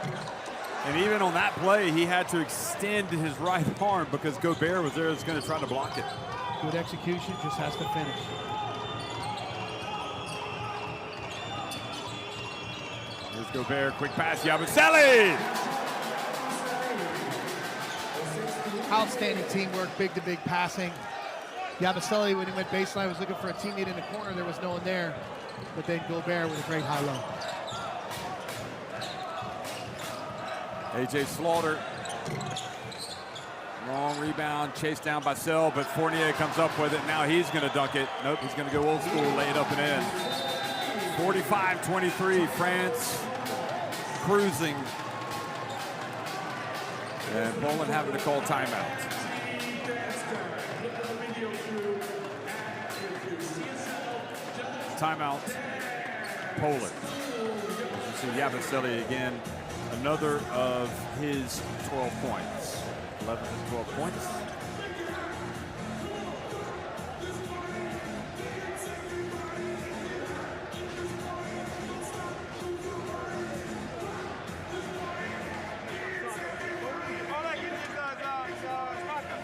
And even on that play, he had to extend his right arm because Gobert was there, was going to try to block it. Good execution, just has to finish. Here's Gobert, quick pass, Yabusele! Outstanding teamwork, big-to-big passing. Yabusele, when he went baseline, was looking for a teammate in the corner. There was no one there. But then Gobert with a great high-low. A.J. Slaughter. Long rebound, chased down by Sell, but Fournier comes up with it. Now he's going to dunk it. Nope, he's going to go old school, lay it up and in. 45-23, France cruising. And Poland having to call timeout. Timeout, Poland. You see Yabusele again, another of his 12 points. 11 to 12 points. All I give is Sparta.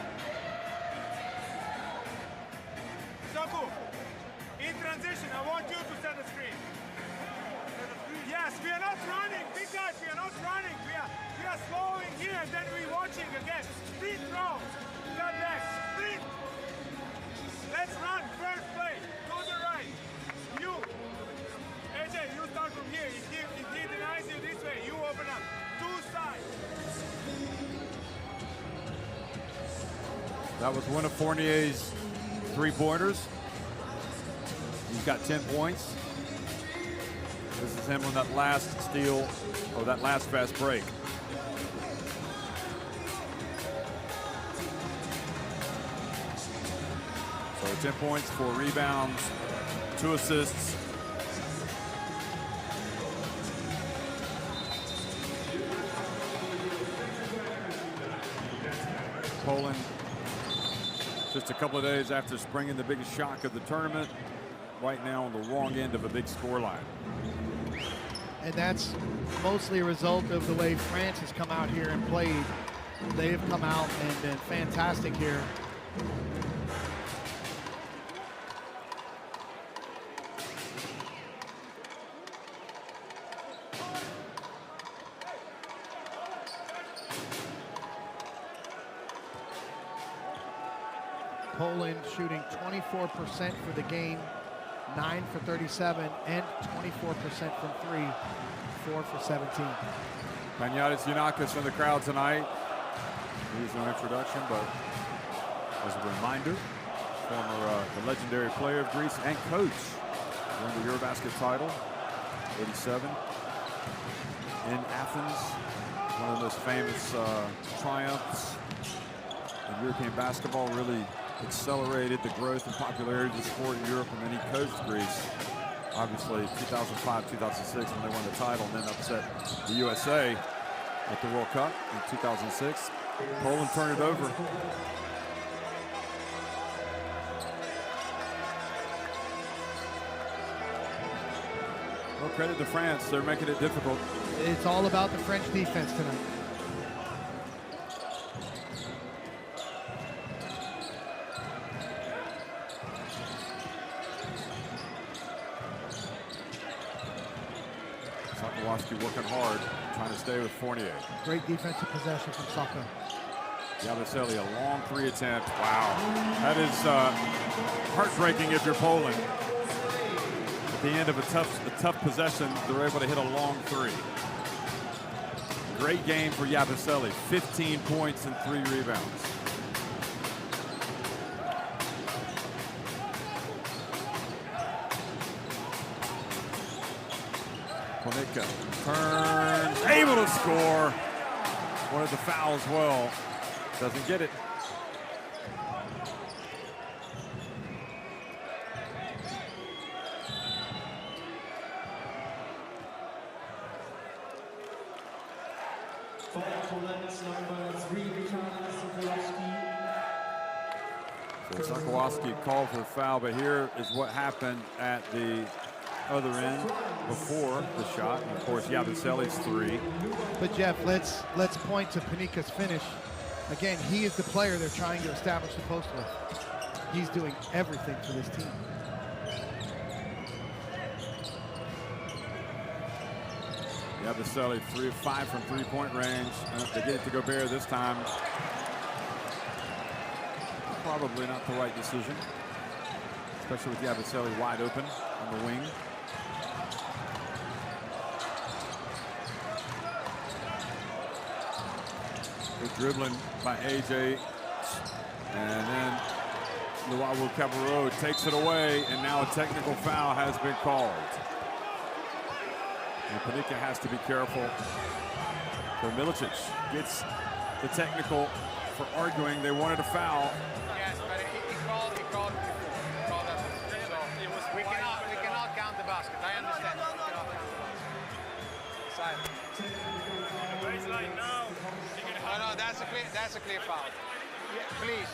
Saku, in transition, I want you to set the screen. Yes, we are not running, big guys, we are not running. We are slowing here, and then we're watching again. Sprint throw, cut back, sprint. Let's run, first play, to the right. You, AJ, you start from here. If he denies you this way, you open up. Two sides. That was one of Fournier's three-pointers. He's got 10 points. This is him on that last steal, or that last fast break. So 10 points, 4 rebounds, 2 assists. Poland, just a couple of days after springing the biggest shock of the tournament, right now on the wrong end of a big scoreline. And that's mostly a result of the way France has come out here and played. They have come out and been fantastic here. Poland shooting 24% for the game, 9 for 37, and 24% from 3, 4 for 17. Panayotis Giannakis in the crowd tonight. He's no introduction, but as a reminder, former the legendary player of Greece and coach, won the EuroBasket title, 87 in Athens. One of the most famous triumphs in European basketball, really accelerated the growth and popularity of the sport in Europe, and then he coached Greece. Obviously, 2005, 2006 when they won the title, and then upset the USA at the World Cup in 2006. Poland turned it over. Well, credit to France. They're making it difficult. It's all about the French defense tonight. Sokolowski working hard, trying to stay with Fournier. Great defensive possession from Saka. Yabusele, a long 3 attempt. Wow. That is heartbreaking if you're Poland. At the end of a tough possession, they're able to hit a long 3. Great game for Yabusele. 15 points and 3 rebounds. Ponica turns, able to score. One of the fouls well. Doesn't get it. So Sokolowski called for a foul, but here is what happened at the other end before the shot. And of course, Yabusele's 3. But Jeff, let's point to Panika's finish. Again, he is the player they're trying to establish the post with. He's doing everything for this team. Yabusele 3 of 5 from 3-point range. They get it to Gobert this time. Probably not the right decision, especially with Yabusele wide open on the wing. Good dribbling by AJ, and then Luau Cabarro takes it away, and now a technical foul has been called. And Panica has to be careful. So Milicic gets the technical for arguing. They wanted a foul. Yes, but he called that. So we cannot count the basket. I understand. We cannot count the basket. Silence. Baseline now. No, that's a clear foul. Yeah, please.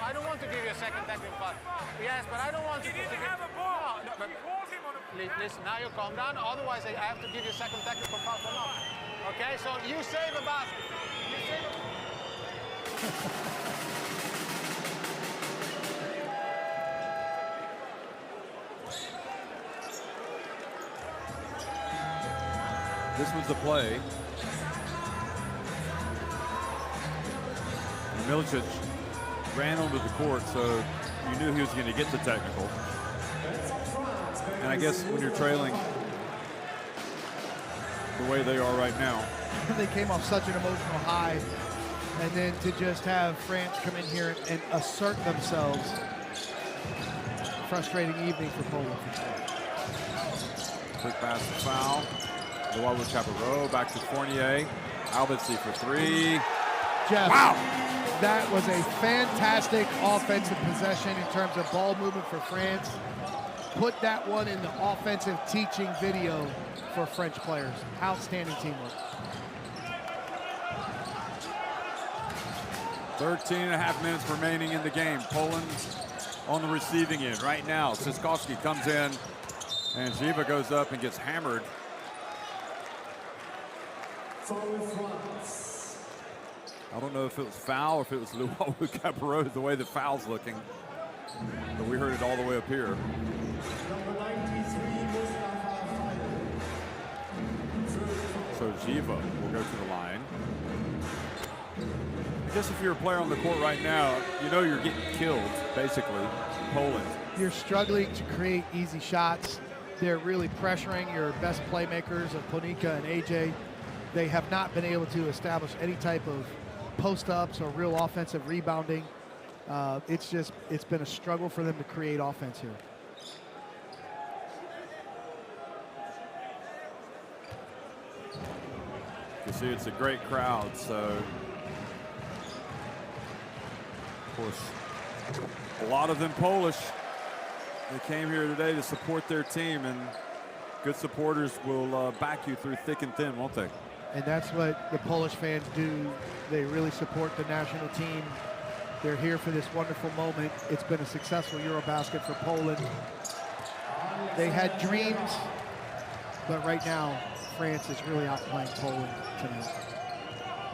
I don't want to give you a second technical foul. Yes, but I don't want to. He didn't have a ball. No, but He called him on a... listen, now you calm down. Otherwise, I have to give you a second technical foul for nothing. Okay, so you save a basket. You save a... This was the play. And Milicic ran onto the court, so you knew he was going to get the technical. And I guess when you're trailing the way they are right now. They came off such an emotional high, and then to just have France come in here and assert themselves. Frustrating evening for Poland. Quick pass and foul. Luau Cabarro back to Fournier. Albitsi for 3. Jeff, wow! That was a fantastic offensive possession in terms of ball movement for France. Put that one in the offensive teaching video for French players. Outstanding teamwork. 13.5 minutes remaining in the game. Poland on the receiving end right now. Siskowski comes in, and Ziva goes up and gets hammered. I don't know if it was foul or if it was Luau Cabarro, the way the foul's looking. But we heard it all the way up here. So Ziva will go to the line. Just if you're a player on the court right now, you know you're getting killed, basically, Poland. You're struggling to create easy shots. They're really pressuring your best playmakers of Ponika and AJ. They have not been able to establish any type of post-ups or real offensive rebounding. It's been a struggle for them to create offense here. You see, it's a great crowd, so of course, a lot of them Polish. They came here today to support their team, and good supporters will back you through thick and thin, won't they? And that's what the Polish fans do. They really support the national team. They're here for this wonderful moment. It's been a successful EuroBasket for Poland. They had dreams, but right now, France is really outplaying Poland tonight.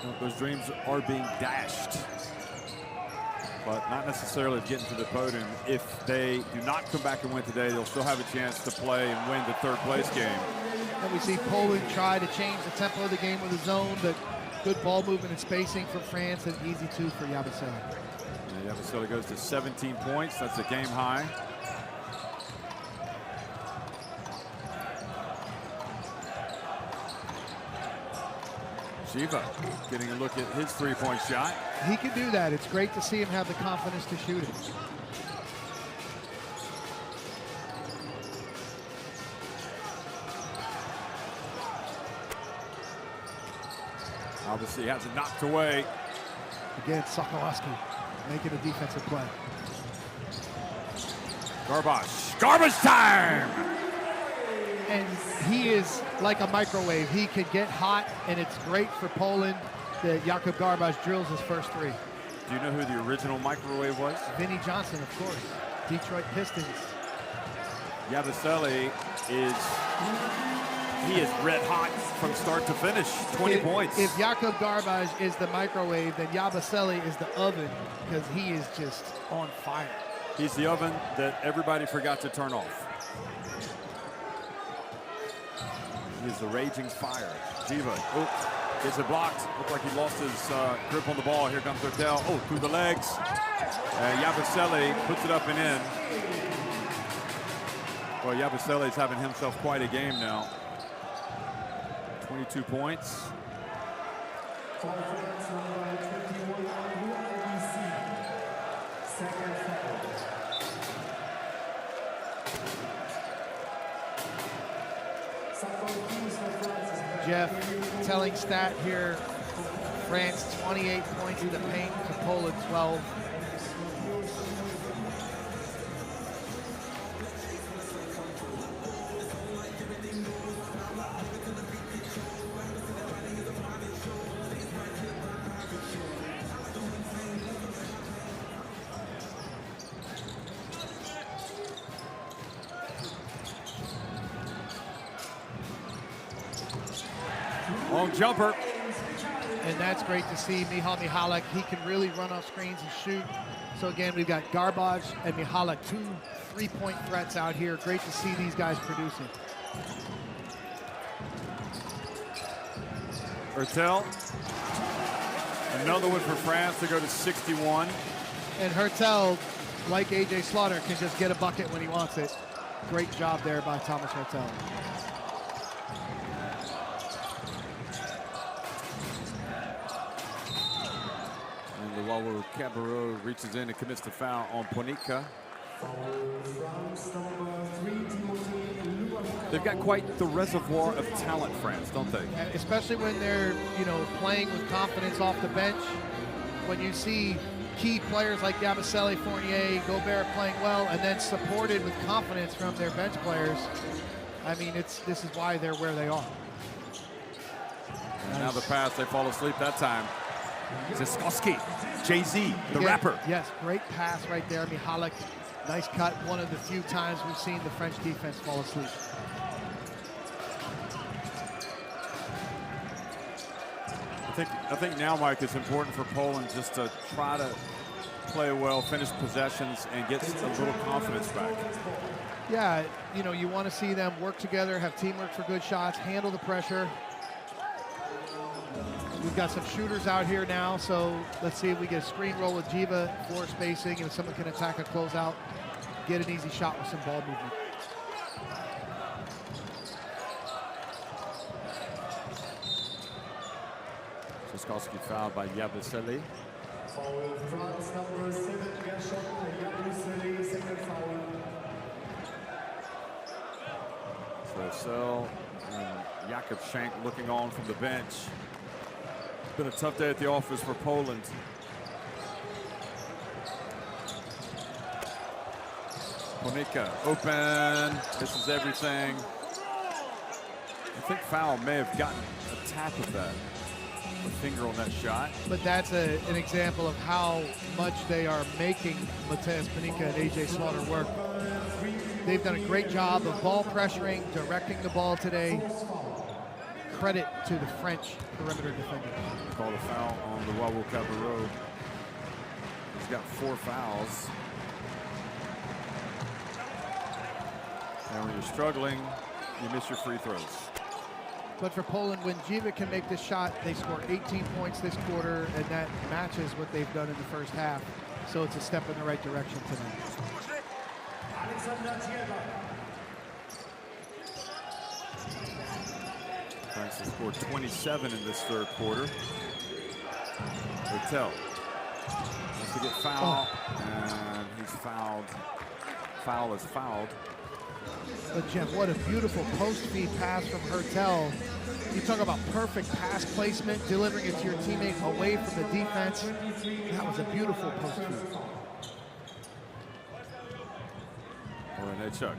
Well, those dreams are being dashed, but not necessarily getting to the podium. If they do not come back and win today, they'll still have a chance to play and win the third place game. And we see Poland try to change the tempo of the game with a zone, but good ball movement and spacing from France, and easy two for Yabusele. Yeah, Yabusele goes to 17 points. That's a game high. Shiva getting a look at his three-point shot. He can do that. It's great to see him have the confidence to shoot it. Obviously, he has it knocked away. Again, Sokolowski making a defensive play. Garbage time! And he is like a microwave. He could get hot, and it's great for Poland that Jakub Garbage drills his first three. Do you know who the original microwave was? Vinnie Johnson, of course. Detroit Pistons. Yabusele he is red hot from start to finish. 20 points. If Jakub Garbage is the microwave, then Yabusele is the oven, because he is just on fire. He's the oven that everybody forgot to turn off. He's the raging fire. Jiva, gets it blocked. Looked like he lost his grip on the ball. Here comes Hertel. Through the legs. Yabusele puts it up and in. Well, Yabusele is having himself quite a game now. 22 points. Jeff, telling stat here, France 28 points in the paint to Poland 12. Long jumper. And that's great to see. Michal Michalek, he can really run off screens and shoot. So again, we've got Garbage and Michalek, two three-point threats out here. Great to see these guys producing. Hertel. Another one for France to go to 61. And Hertel, like AJ Slaughter, can just get a bucket when he wants it. Great job there by Thomas Hertel. Wawu Cabarro reaches in and commits the foul on Ponika. They've got quite the reservoir of talent, France, don't they? Especially when they're, playing with confidence off the bench. When you see key players like Yabusele, Fournier, Gobert playing well, and then supported with confidence from their bench players, I mean, this is why they're where they are. And now the pass, they fall asleep that time. Ziskowski, Jay-Z, the rapper. Yes, great pass right there. Michalek, nice cut. One of the few times we've seen the French defense fall asleep. I think now, Mike, it's important for Poland just to try to play well, finish possessions, and get a little confidence back. Yeah, you want to see them work together, have teamwork for good shots, handle the pressure. We've got some shooters out here now, so let's see if we get a screen roll with Jiva, floor spacing, and if someone can attack a closeout, get an easy shot with some ball movement. Trzaskowski fouled by Yabusele. Foul France number 7, Gershon Yabusele, second foul. So Sell and Jakub Schenk looking on from the bench. It's been a tough day at the office for Poland. Ponika open. This is everything. I think foul may have gotten a tap of that. A finger on that shot. But that's an example of how much they are making Mateusz Panika and AJ Slaughter work. They've done a great job of ball pressuring, directing the ball today. Credit to the French perimeter defenders. Called a foul on the Wawu Cabarro. He's got 4 fouls. And when you're struggling, you miss your free throws. But for Poland, when Jiva can make this shot, they score 18 points this quarter, and that matches what they've done in the first half. So it's a step in the right direction tonight. France has scored 27 in this third quarter. Hotel wants to get fouled, and he's fouled. Foul is fouled. But Jeff, what a beautiful post feed pass from Hertel. You talk about perfect pass placement, delivering it to your teammate away from the defense. That was a beautiful post feed. Chuck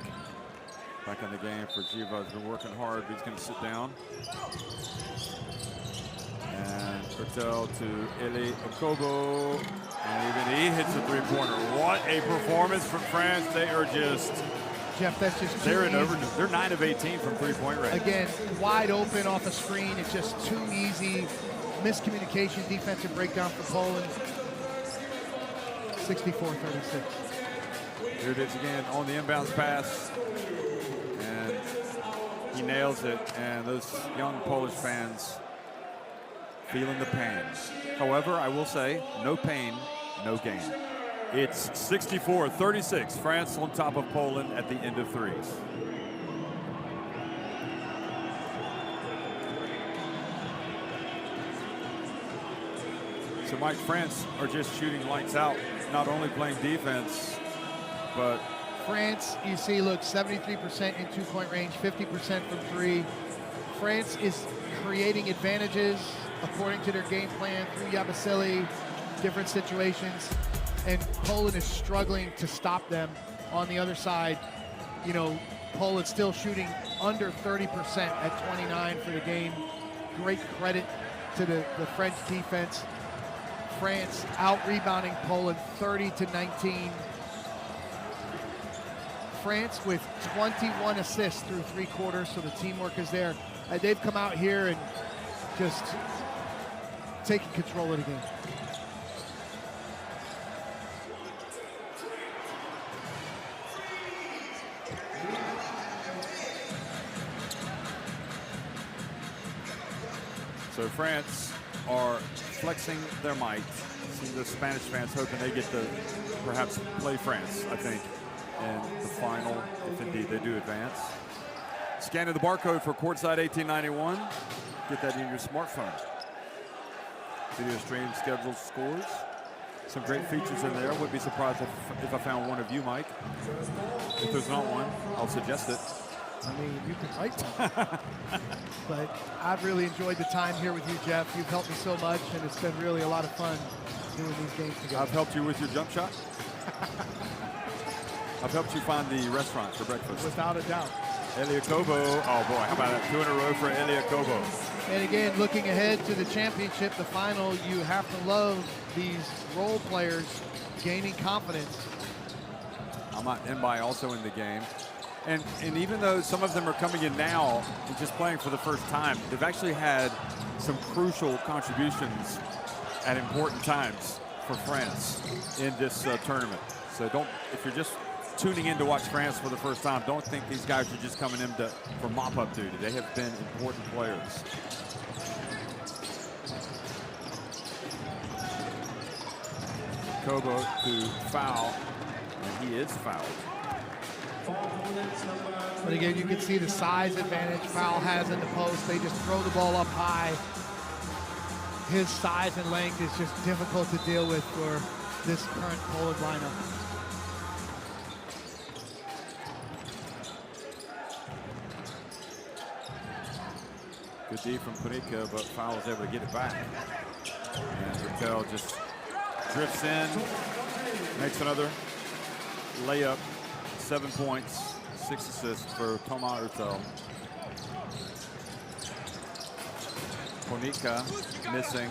back in the game for Jiva. Has been working hard, but he's going to sit down. And Hertel to Eli Okobo. And even he hits a three-pointer. What a performance from France. They are just... Jeff, that's just they're 9 of 18 from three-point range. Again, wide open off a screen. It's just too easy. Miscommunication, defensive breakdown for Poland. 64-36. Here it is again on the inbounds pass. And he nails it. And those young Polish fans feeling the pain. However, I will say, no pain, no gain. It's 64-36. France on top of Poland at the end of threes. So, Mike, France are just shooting lights out, not only playing defense, but... France, you see, look, 73% in two-point range, 50% from three. France is creating advantages according to their game plan through Yabusele, different situations. And Poland is struggling to stop them on the other side. You know, Poland still shooting under 30% at 29 for the game. Great credit to the French defense. France out-rebounding Poland 30-19. France with 21 assists through 3 quarters, so the teamwork is there. They've come out here and just taking control of the game. So France are flexing their might. See the Spanish fans hoping they get to perhaps play France, I think, in the final, if indeed they do advance. Scanning the barcode for courtside 1891. Get that in your smartphone. Video stream scheduled scores. Some great features in there. Wouldn't be surprised if I found one of you, Mike. If there's not one, I'll suggest it. I mean, you can write one. But I've really enjoyed the time here with you, Jeff. You've helped me so much, and it's been really a lot of fun doing these games together. I've helped you with your jump shot. I've helped you find the restaurant for breakfast. Without a doubt. Eli Okobo, oh boy, how about that? 2 in a row for Eli Okobo. And again, looking ahead to the championship, the final, you have to love these role players gaining confidence. Amat Mbai also in the game. And even though some of them are coming in now and just playing for the first time, they've actually had some crucial contributions at important times for France in this tournament. So if you're just tuning in to watch France for the first time, don't think these guys are just coming in for mop-up duty. They have been important players. Kobo to foul, and he is fouled. But again, you can see the size advantage Foul has in the post. They just throw the ball up high. His size and length is just difficult to deal with for this current Poland lineup. Good D from Panika, but Foul is able to get it back. And Raquel just drifts in, makes another layup, 7 points, 6 assists for Thomas Hurtel. Panika missing.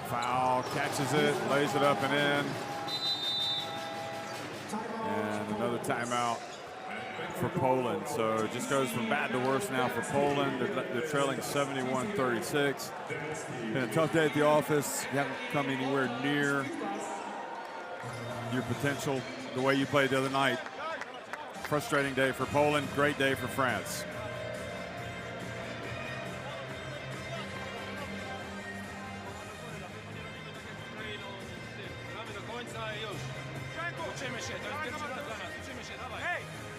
Foul, catches it, lays it up and in. And another timeout for Poland. So it just goes from bad to worse now for Poland. They're trailing 71-36. Been a tough day at the office. You haven't come anywhere near your potential the way you played the other night. Frustrating day for Poland, great day for France.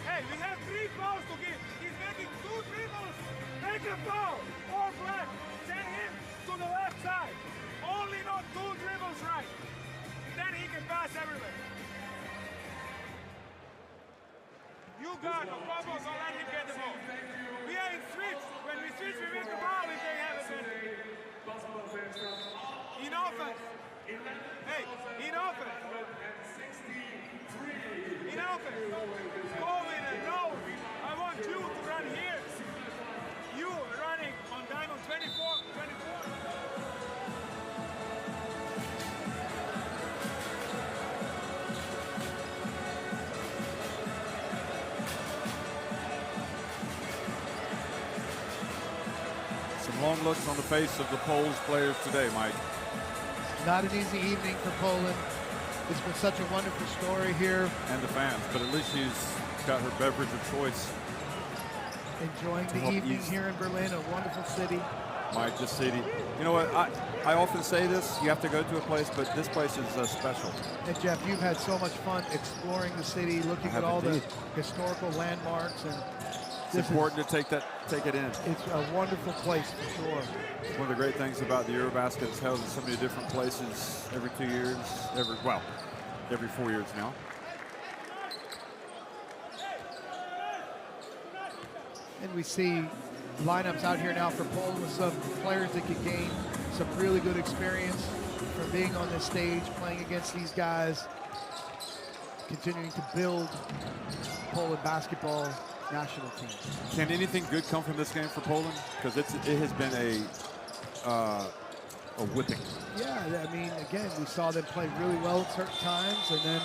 Hey, we have 3 fouls to give. He's making 2 dribbles. Make a foul. All black. Send him to the left side. Only not 2 dribbles right. Then he can pass everywhere. You got no problem, so let him get the ball. We are in switch. When we switch, we win the ball if they have a benefit. In offense. Hey, in offense. In offense. Go in and no. I want you to run here. You running on diamond 24. Some long looks on the face of the Polish players today, Mike. Not an easy evening for Poland. It's been such a wonderful story here. And the fans, but at least she's got her beverage of choice. Enjoying the help evening ease. here in Berlin, a wonderful city. Mike, this city. You know what? I often say this. You have to go to a place, but this place is special. And Jeff, you've had so much fun exploring the city, looking at all the historical landmarks, and It's important to take it in. It's a wonderful place for sure. One of the great things about the EuroBasket is held in so many different places every 2 years, every 4 years now. And we see lineups out here now for Poland with some players that could gain some really good experience from being on this stage, playing against these guys, continuing to build Poland basketball national team. Can anything good come from this game for Poland? Because it has been a whipping. Yeah, I mean, again, we saw them play really well at certain times, and then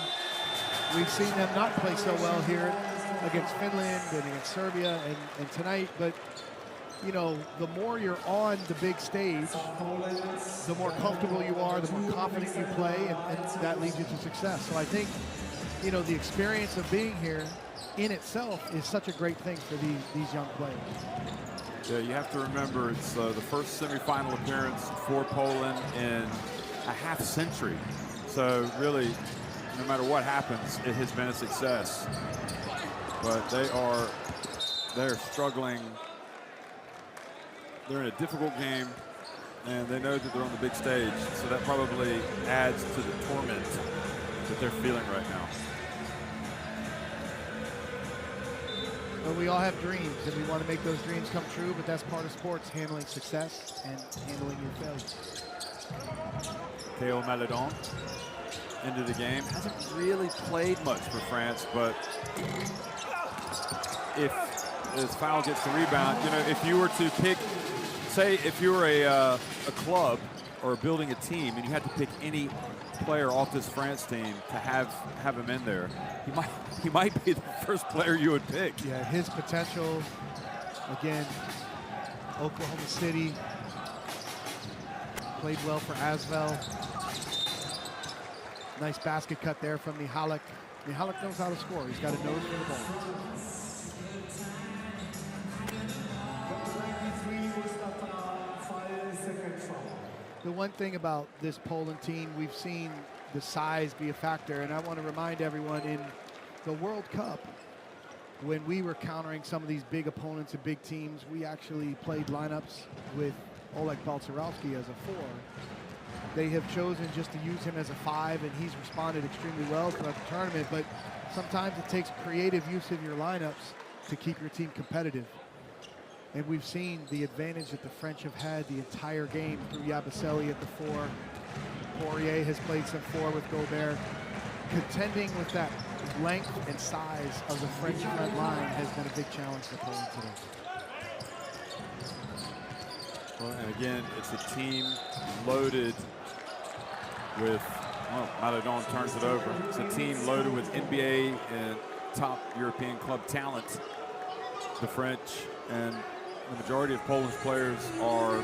we've seen them not play so well here against Finland and against Serbia and tonight. But, you know, the more you're on the big stage, the more comfortable you are, the more confident you play, and that leads you to success. So I think, you know, the experience of being here in itself is such a great thing for these young players. Yeah, you have to remember it's the first semifinal appearance for Poland in a half century. So really, no matter what happens, it has been a success. But they're struggling. They're in a difficult game, and they know that they're on the big stage. So that probably adds to the torment that they're feeling right now. But we all have dreams, and we want to make those dreams come true, but that's part of sports, handling success and handling your failures. Théo Maledon into the game. Hasn't really played much for France, but if his foul gets the rebound, you know, if you were to pick, say if you were a club or building a team and you had to pick any player off this France team to have him in there, he might be the first player you would pick. Yeah, his potential Again, Oklahoma City played well for Asvel. Nice basket cut there from Mihalik. Mihalik knows how to score. He's got a nose for the ball. The one thing about this Poland team, we've seen the size be a factor, and I want to remind everyone in the World Cup, when we were countering some of these big opponents and big teams, we actually played lineups with Oleg Balcerowski as a 4. They have chosen just to use him as a 5, and he's responded extremely well throughout the tournament, but sometimes it takes creative use of your lineups to keep your team competitive. And we've seen the advantage that the French have had the entire game through Yabusele at the 4. Poirier has played some 4 with Gobert. Contending with that length and size of the French front line has been a big challenge for Poland today. Well, and again, it's a team loaded with, well, Maledon turns it over. It's a team loaded with NBA and top European club talent. The French and the majority of Polish players are,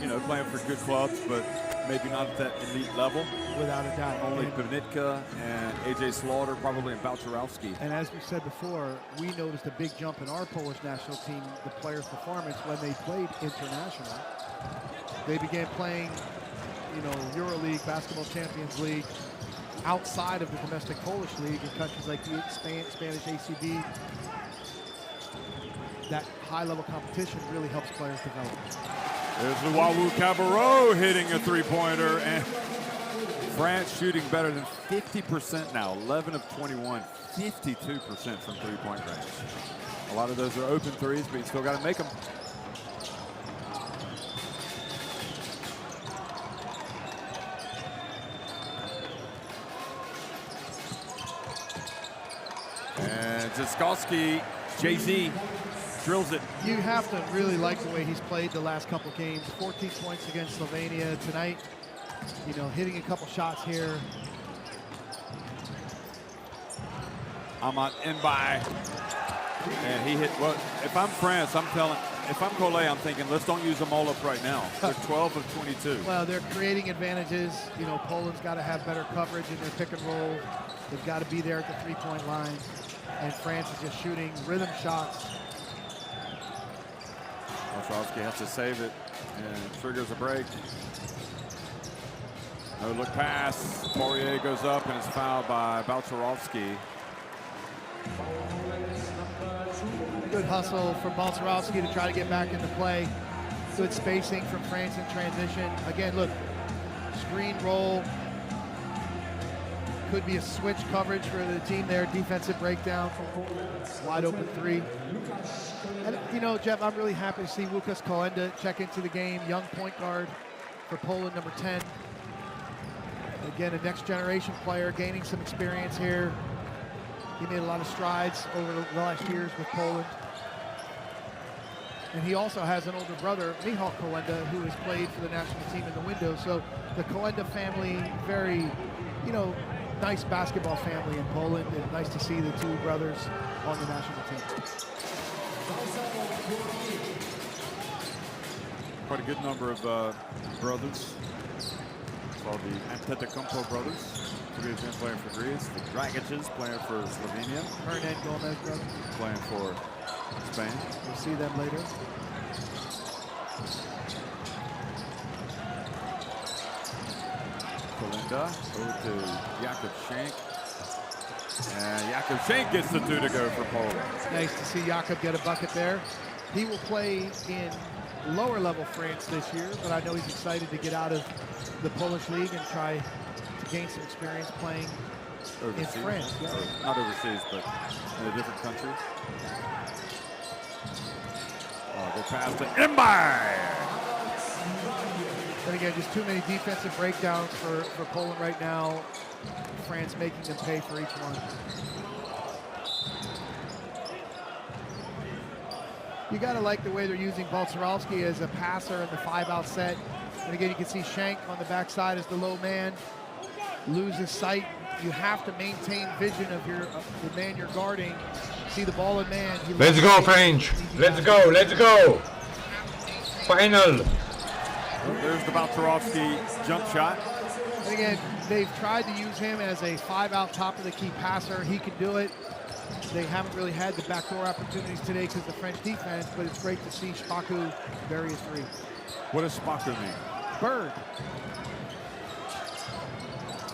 you know, playing for good clubs, but maybe not at that elite level. Without a doubt. Only Pivnitka and AJ Slaughter, probably, and Balcerowski. And as we said before, we noticed a big jump in our Polish national team, the players' performance, when they played international. They began playing, you know, EuroLeague, Basketball Champions League, outside of the domestic Polish league in countries like the Spanish ACB. That high-level competition really helps players develop. There's the Wawu Cabarro hitting a three-pointer, and France shooting better than 50% now. 11 of 21, 52% from three-point range. A lot of those are open threes, but you still got to make them. And Ziskowski, Jay-Z, drills it. You have to really like the way he's played the last couple games. 14 points against Slovenia tonight. You know, hitting a couple shots here. Amat Mbaye. And he hit, well, if I'm France, if I'm Collet, I'm thinking, let's don't use them all up right now. They're 12 of 22. Well, they're creating advantages. You know, Poland's got to have better coverage in their pick and roll. They've got to be there at the three-point line. And France is just shooting rhythm shots. Balcerowski has to save it and triggers a break. No look pass. Poirier goes up and is fouled by Balcerowski. Good hustle from Balcerowski to try to get back into play. Good spacing from France in transition. Again, look, screen roll. Could be a switch coverage for the team there. Defensive breakdown. Wide open 3. And, you know, Jeff, I'm really happy to see Łukasz Kolenda check into the game. Young point guard for Poland, number 10. Again, a next generation player gaining some experience here. He made a lot of strides over the last years with Poland. And he also has an older brother, Michał Kolenda, who has played for the national team in the window. So the Kolenda family, very, you know, nice basketball family in Poland, and nice to see the 2 brothers on the national team. Quite a good number of brothers. Called the Antetokounmpo brothers. 3 of them playing for Greece. The Dragic's playing for Slovenia. Hernan Gomez brother. Playing for Spain. We'll see them later. Kolenda over to Jakub Schenk. And Jakub Schenk gets the 2 to go for Poland. Nice to see Jakub get a bucket there. He will play in lower level France this year, but I know he's excited to get out of the Polish league and try to gain some experience playing overseas. In France. Yeah. Not overseas, but in a different country. Oh, they passed to Mbaye. And again, just too many defensive breakdowns for Poland right now. France making them pay for each one. You got to like the way they're using Balcerowski as a passer in the 5-out set. And again, you can see Schenk on the backside as the low man. Loses sight you have to maintain vision of the man you're guarding. See the ball in man. Let's go, French. Let's go. Let's go. Final. There's the Balcerovski jump shot. And again, they've tried to use him as a 5-out top of the key passer. He can do it. They haven't really had the backdoor opportunities today because of the French defense, but it's great to see Spaku bury a three. What does Spaku mean? Bird.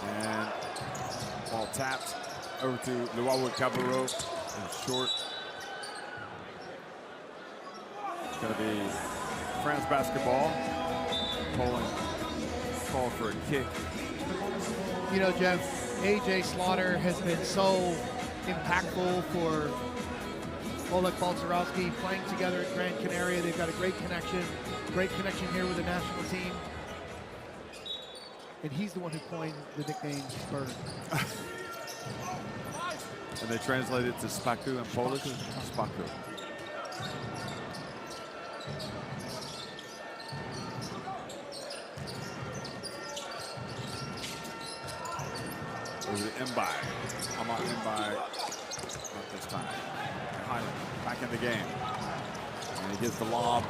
And ball tapped over to Luawu Cabarro in short. It's going to be France basketball. Poland called for a kick. You know, Jeff, AJ Slaughter has been so impactful for Oleg Balcerovski playing together at Gran Canaria. They've got a great connection here with the national team. And he's the one who coined the nickname Bird. And they translate it to Spaku in Polish. Spaku. Over to Mbai. I'm on Mbai. Not this time. Highland back in the game. And he gives the lob.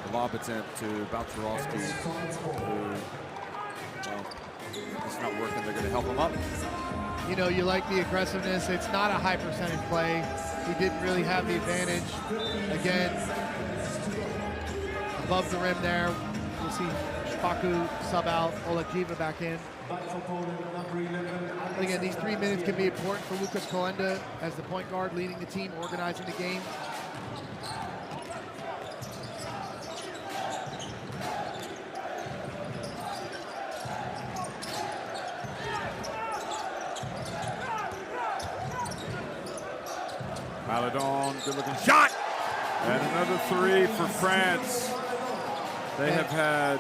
The lob attempt to Balcerovski, who, well, it's not working. They're going to help him up. You know, you like the aggressiveness. It's not a high percentage play. He didn't really have the advantage. Again, above the rim there. We'll see Spaku sub out, Olajiva back in. And again, these 3 minutes can be important for Lucas Kalenda as the point guard leading the team, organizing the game. Maladon, good looking shot! And another three for France. They have had,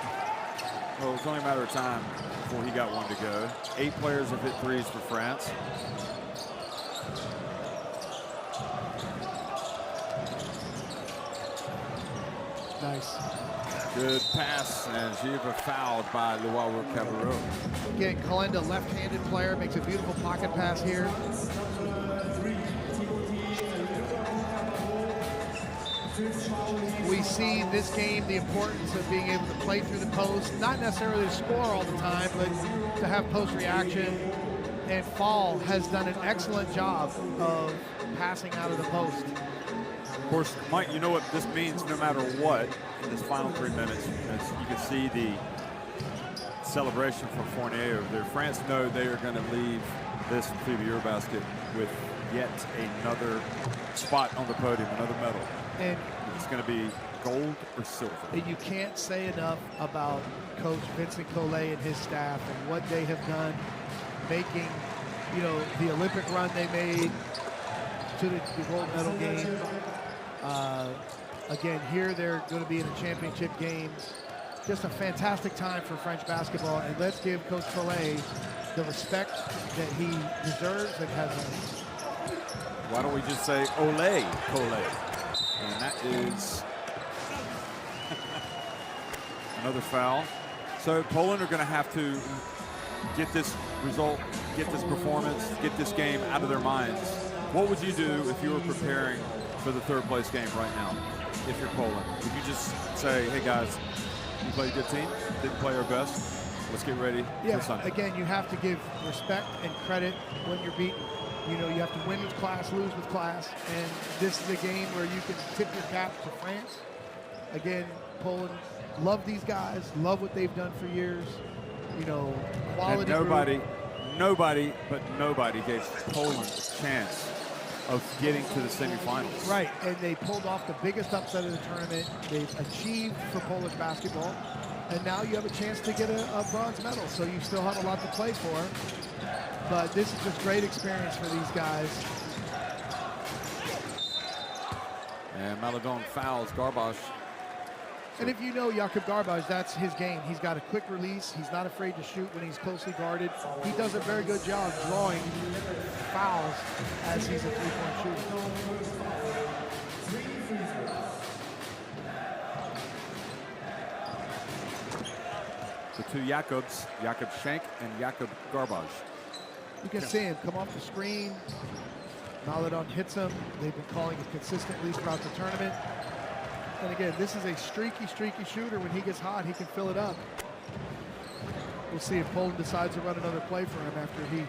well, it's only a matter of time before he got one to go. 8 players have hit threes for France. Nice. Good pass, and Giva fouled by Luawu Cabarro. Again, Kalenda, left-handed player, makes a beautiful pocket pass here. We see in this game the importance of being able to play through the post, not necessarily to score all the time, but to have post reaction. And Fall has done an excellent job of passing out of the post. Of course, Mike, you know what this means no matter what in this final 3 minutes. As you can see the celebration from Fournier over there. France know they are going to leave this FIBA EuroBasket with yet another spot on the podium, another medal. And it's going to be gold or silver. You can't say enough about Coach Vincent Collet and his staff and what they have done, making, you know, the Olympic run they made to the gold medal game. Again, here they're going to be in the championship game. Just a fantastic time for French basketball, and let's give Coach Collet the respect that he deserves and has earned. Why don't we just say Ole Collet? And that is another foul. So Poland are going to have to get this result, get this performance, get this game out of their minds. What would you do if you were preparing for the third place game right now, if you're Poland? Would you just say, hey guys, we played a good team, didn't play our best, let's get ready for Sunday? Again, you have to give respect and credit when you're beaten. You know, you have to win with class, lose with class, and this is a game where you can tip your cap to France. Again, Poland, love these guys, love what they've done for years. You know, quality. And nobody gave Poland a chance of getting to the semifinals. Right, and they pulled off the biggest upset of the tournament. They've achieved for Polish basketball, and now you have a chance to get a bronze medal, so you still have a lot to play for. But this is just great experience for these guys. And Maladon fouls Garbage. And if you know Jakub Garbage, that's his game. He's got a quick release. He's not afraid to shoot when he's closely guarded. He does a very good job drawing fouls as he's a three-point shooter. The two Jakubs, Jakub Schenk and Jakub Garbage. You can see him come off the screen. Maledon hits him. They've been calling it consistently throughout the tournament. And again, this is a streaky shooter. When he gets hot, he can fill it up. We'll see if Poland decides to run another play for him after he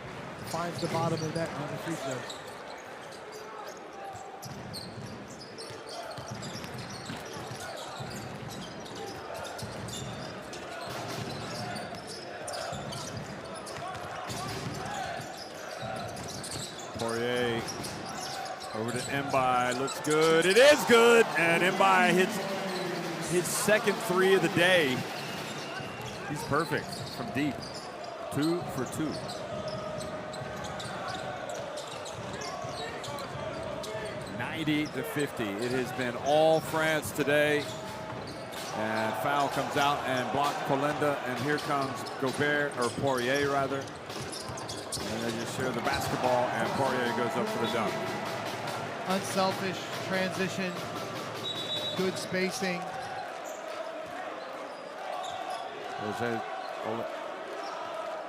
finds the bottom of the net on the free throw. Poirier over to Mbaye, looks good. It is good, and Mbaye hits his second three of the day. He's perfect from deep. 2 for 2. $90-50. It has been all France today. And foul comes out and blocks Kolinda, and here comes Gobert, or Poirier rather. And they just share the basketball, and Poirier goes up for the dunk. Unselfish transition, good spacing.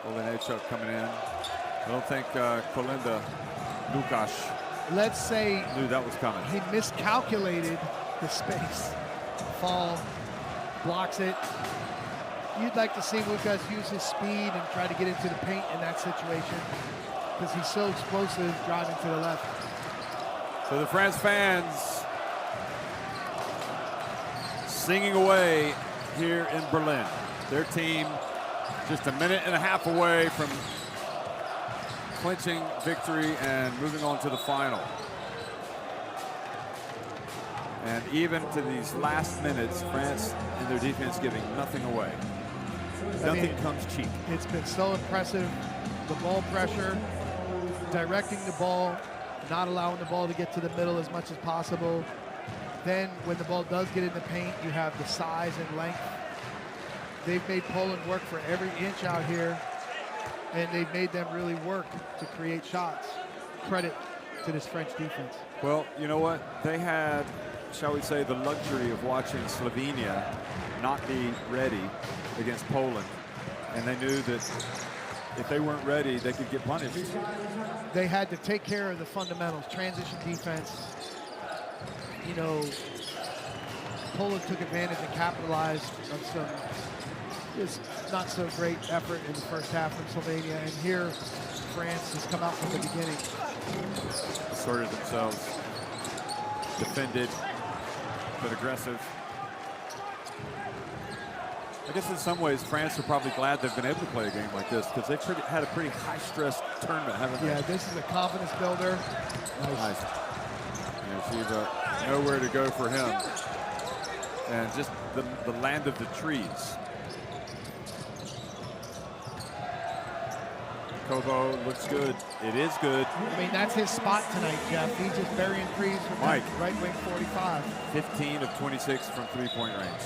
Olenechuk coming in. I don't think Kolinda Lukasz Let's say knew that was coming. he miscalculated the space. Fall, blocks it. You'd like to see Lukasz use his speed and try to get into the paint in that situation because he's so explosive driving to the left. So the France fans singing away here in Berlin. Their team just a minute and a half away from clinching victory and moving on to the final. And even to these last minutes, France and their defense giving nothing away. Nothing comes cheap. It's been so impressive. The ball pressure, directing the ball, not allowing the ball to get to the middle as much as possible. Then when the ball does get in the paint, you have the size and length. They've made Poland work for every inch out here, and they've made them really work to create shots. Credit to this French defense. Well, you know what? They had, shall we say, the luxury of watching Slovenia not be ready against Poland. And they knew that if they weren't ready, they could get punished. They had to take care of the fundamentals, transition defense. You know, Poland took advantage and capitalized on some just not so great effort in the first half from Slovenia. And here, France has come out from the beginning. Asserted themselves, defended, but aggressive. I guess in some ways, France are probably glad they've been able to play a game like this because they've had a pretty high-stress tournament, haven't they? Yeah, this is a confidence builder. Nice. Yeah, Shiva, nowhere to go for him. And just the land of the trees. Kobo looks good. It is good. I mean, that's his spot tonight, Jeff. He's just burying threes from Mike. right wing 45. 15 of 26 from three-point range.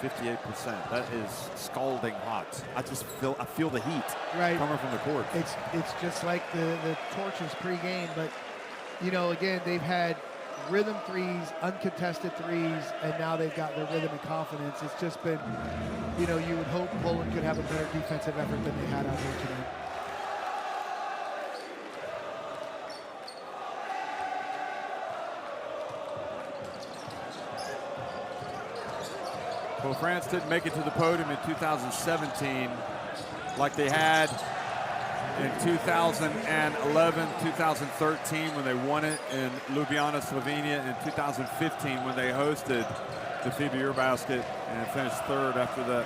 58%. That is scalding hot. I feel the heat coming from the court. It's just like the torches pregame, but you know, again, they've had rhythm threes, uncontested threes, and now they've got their rhythm and confidence. It's just been, you know, you would hope Poland could have a better defensive effort than they had out there tonight. Well, France didn't make it to the podium in 2017 like they had in 2011, 2013 when they won it in Ljubljana, Slovenia, and 2015 when they hosted the FIBA EuroBasket and finished third after that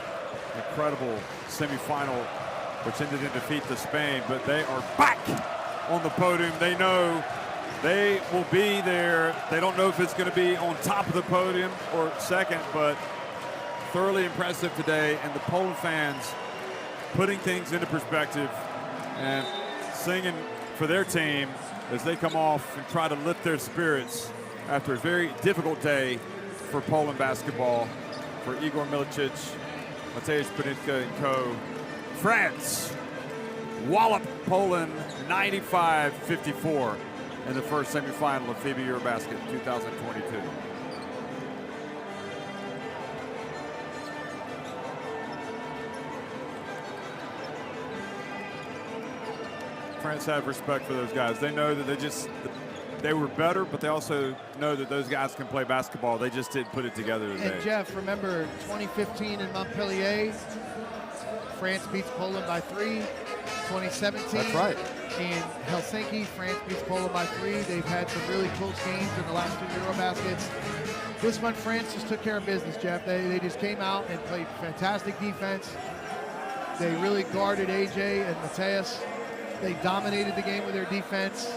incredible semifinal, which ended in defeat to Spain. But they are back on the podium. They know they will be there. They don't know if it's going to be on top of the podium or second, but thoroughly impressive today, and the Poland fans putting things into perspective and singing for their team as they come off and try to lift their spirits after a very difficult day for Poland basketball, for Igor Milicic, Mateusz Ponitka and co. France wallop Poland 95-54 in the first semifinal of FIBA EuroBasket 2022. France have respect for those guys. They know that they were better, but they also know that those guys can play basketball. They just didn't put it together today. And Jeff, remember 2015 in Montpellier, France beats Poland by 3. 2017 That's right. in Helsinki, France beats Poland by 3. They've had some really close games in the last 2 EuroBaskets. This one, France just took care of business, Jeff. They just came out and played fantastic defense. They really guarded AJ and Mateus. They dominated the game with their defense,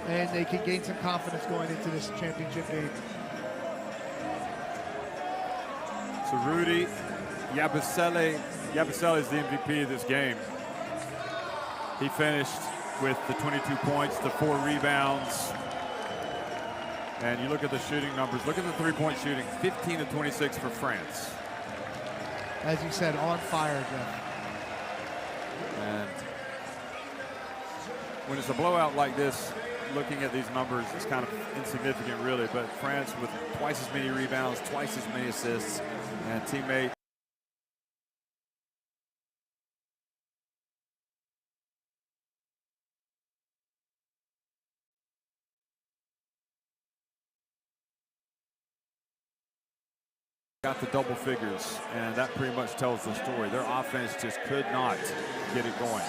and they can gain some confidence going into this championship game. So Rudy Yabusele is the MVP of this game. He finished with the 22 points, the 4 rebounds. And you look at the shooting numbers. Look at the three-point shooting, 15 of 26 for France. As you said, on fire, Jeff. And when it's a blowout like this, looking at these numbers, it's kind of insignificant, really. But France with twice as many rebounds, twice as many assists, and teammate got the double figures, and that pretty much tells the story. Their offense just could not get it going.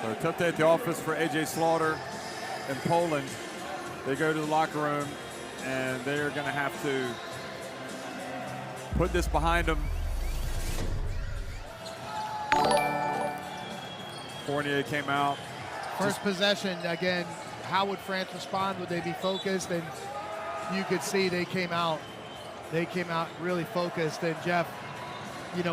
So a tough day at the office for AJ Slaughter in Poland. They go to the locker room, and they're going to have to put this behind them. Fournier came out. First possession, again, how would France respond? Would they be focused? And you could see they came out really focused. And Jeff, you know,